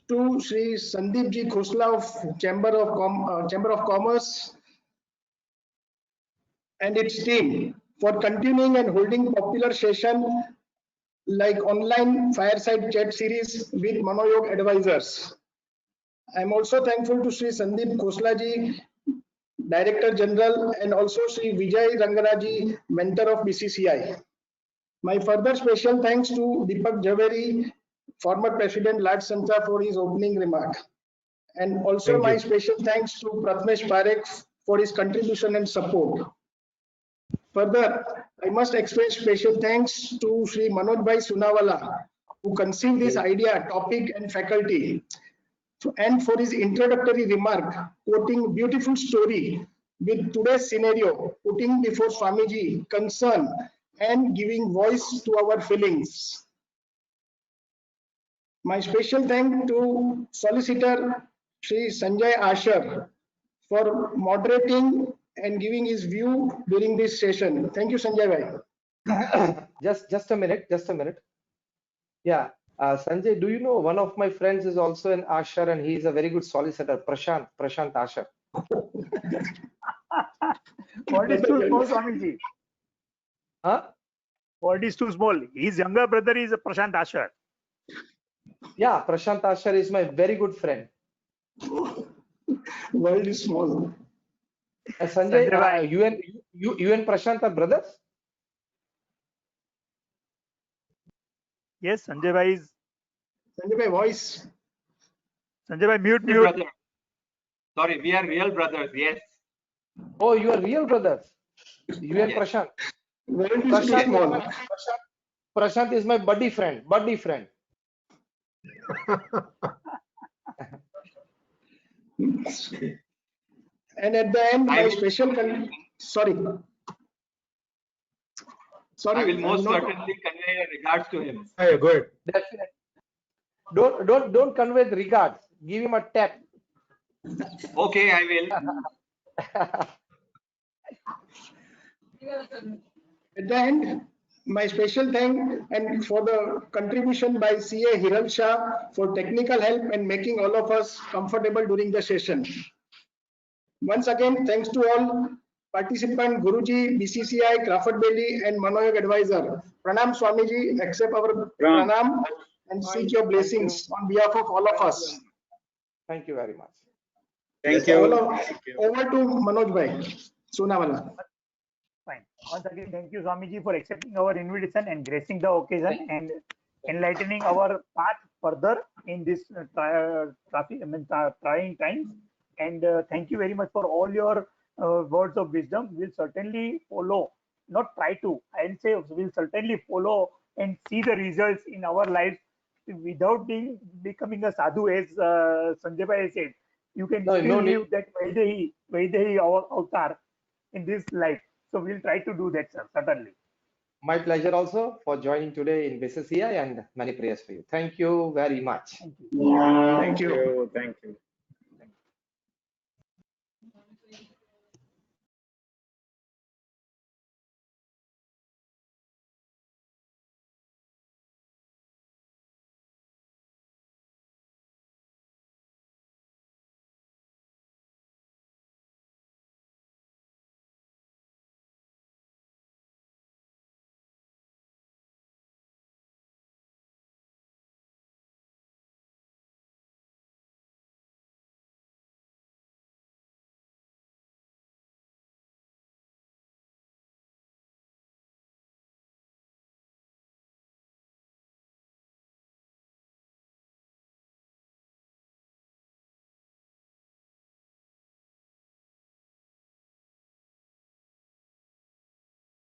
to Sri Sandeep Ji Khosla of Chamber of Commerce and its team for continuing and holding popular session like online fireside chat series with Manoyog advisors. I am also thankful to Sri Sandeep Khosla Ji, Director General, and also Sri Vijay Rangaraji, mentor of BCCI. My further special thanks to Deepak Jhaveri, former President Large Sancha, for his opening remark. And also my special thanks to Prathamesh Parekh for his contribution and support. Further, I must express special thanks to Sri Manoj Bhai Sunawala, who conceived this idea, topic, and faculty, and for his introductory remark, quoting beautiful story with today's scenario, putting before Swamiji concern and giving voice to our feelings. My special thanks to Solicitor Sri Sanjay Asher for moderating and giving his view during this session. Thank you, Sanjay Bhai. Just a minute. Yeah, Sanjay, do you know one of my friends is also an Asher and he is a very good solicitor, Prashant Asher. What is too small, Swamiji? Huh? What is too small? His younger brother is Prashant Asher. Yeah, Prashant Asher is my very good friend. World is small. Sanjay, you and Prashant are brothers? Yes, Sanjay Bhai is. Sanjay Bhai, voice. Sanjay Bhai, mute. Brother. Sorry, we are real brothers, yes. Oh, you are real brothers. You and Yes. Prashant. World is too Prashant is small. my, Prashant is my buddy friend. Buddy friend. And at the end, I my will- special sorry. Sorry, I will most I'm not- certainly convey your regards to him. Yeah, go ahead. Definitely. Don't convey the regards. Give him a tap. Okay, I will. At the end, my special thank and for the contribution by CA Hiral Shah for technical help and making all of us comfortable during the session. Once again, thanks to all participants, Guruji, BCCI, Crawford Bailey, and Manoyog Advisor. Pranam Swamiji, accept our pranam and seek your blessings on behalf of all of us. Thank you very much. Thank you. Over to Manoj Bhai, Sonawala. Fine. Once again, thank you, Swamiji, for accepting our invitation and gracing the occasion and enlightening our path further in this trying times. And thank you very much for all your words of wisdom. We'll certainly follow, not try to, I'll say we'll certainly follow and see the results in our lives without becoming a sadhu, as Sanjay Bhai said. You can No, still no need. live that Vaidehi avatar in this life. So we'll try to do that, sir, certainly. My pleasure also for joining today in BCCI, and many prayers for you. Thank you very much. Thank you. Thank you. Thank you.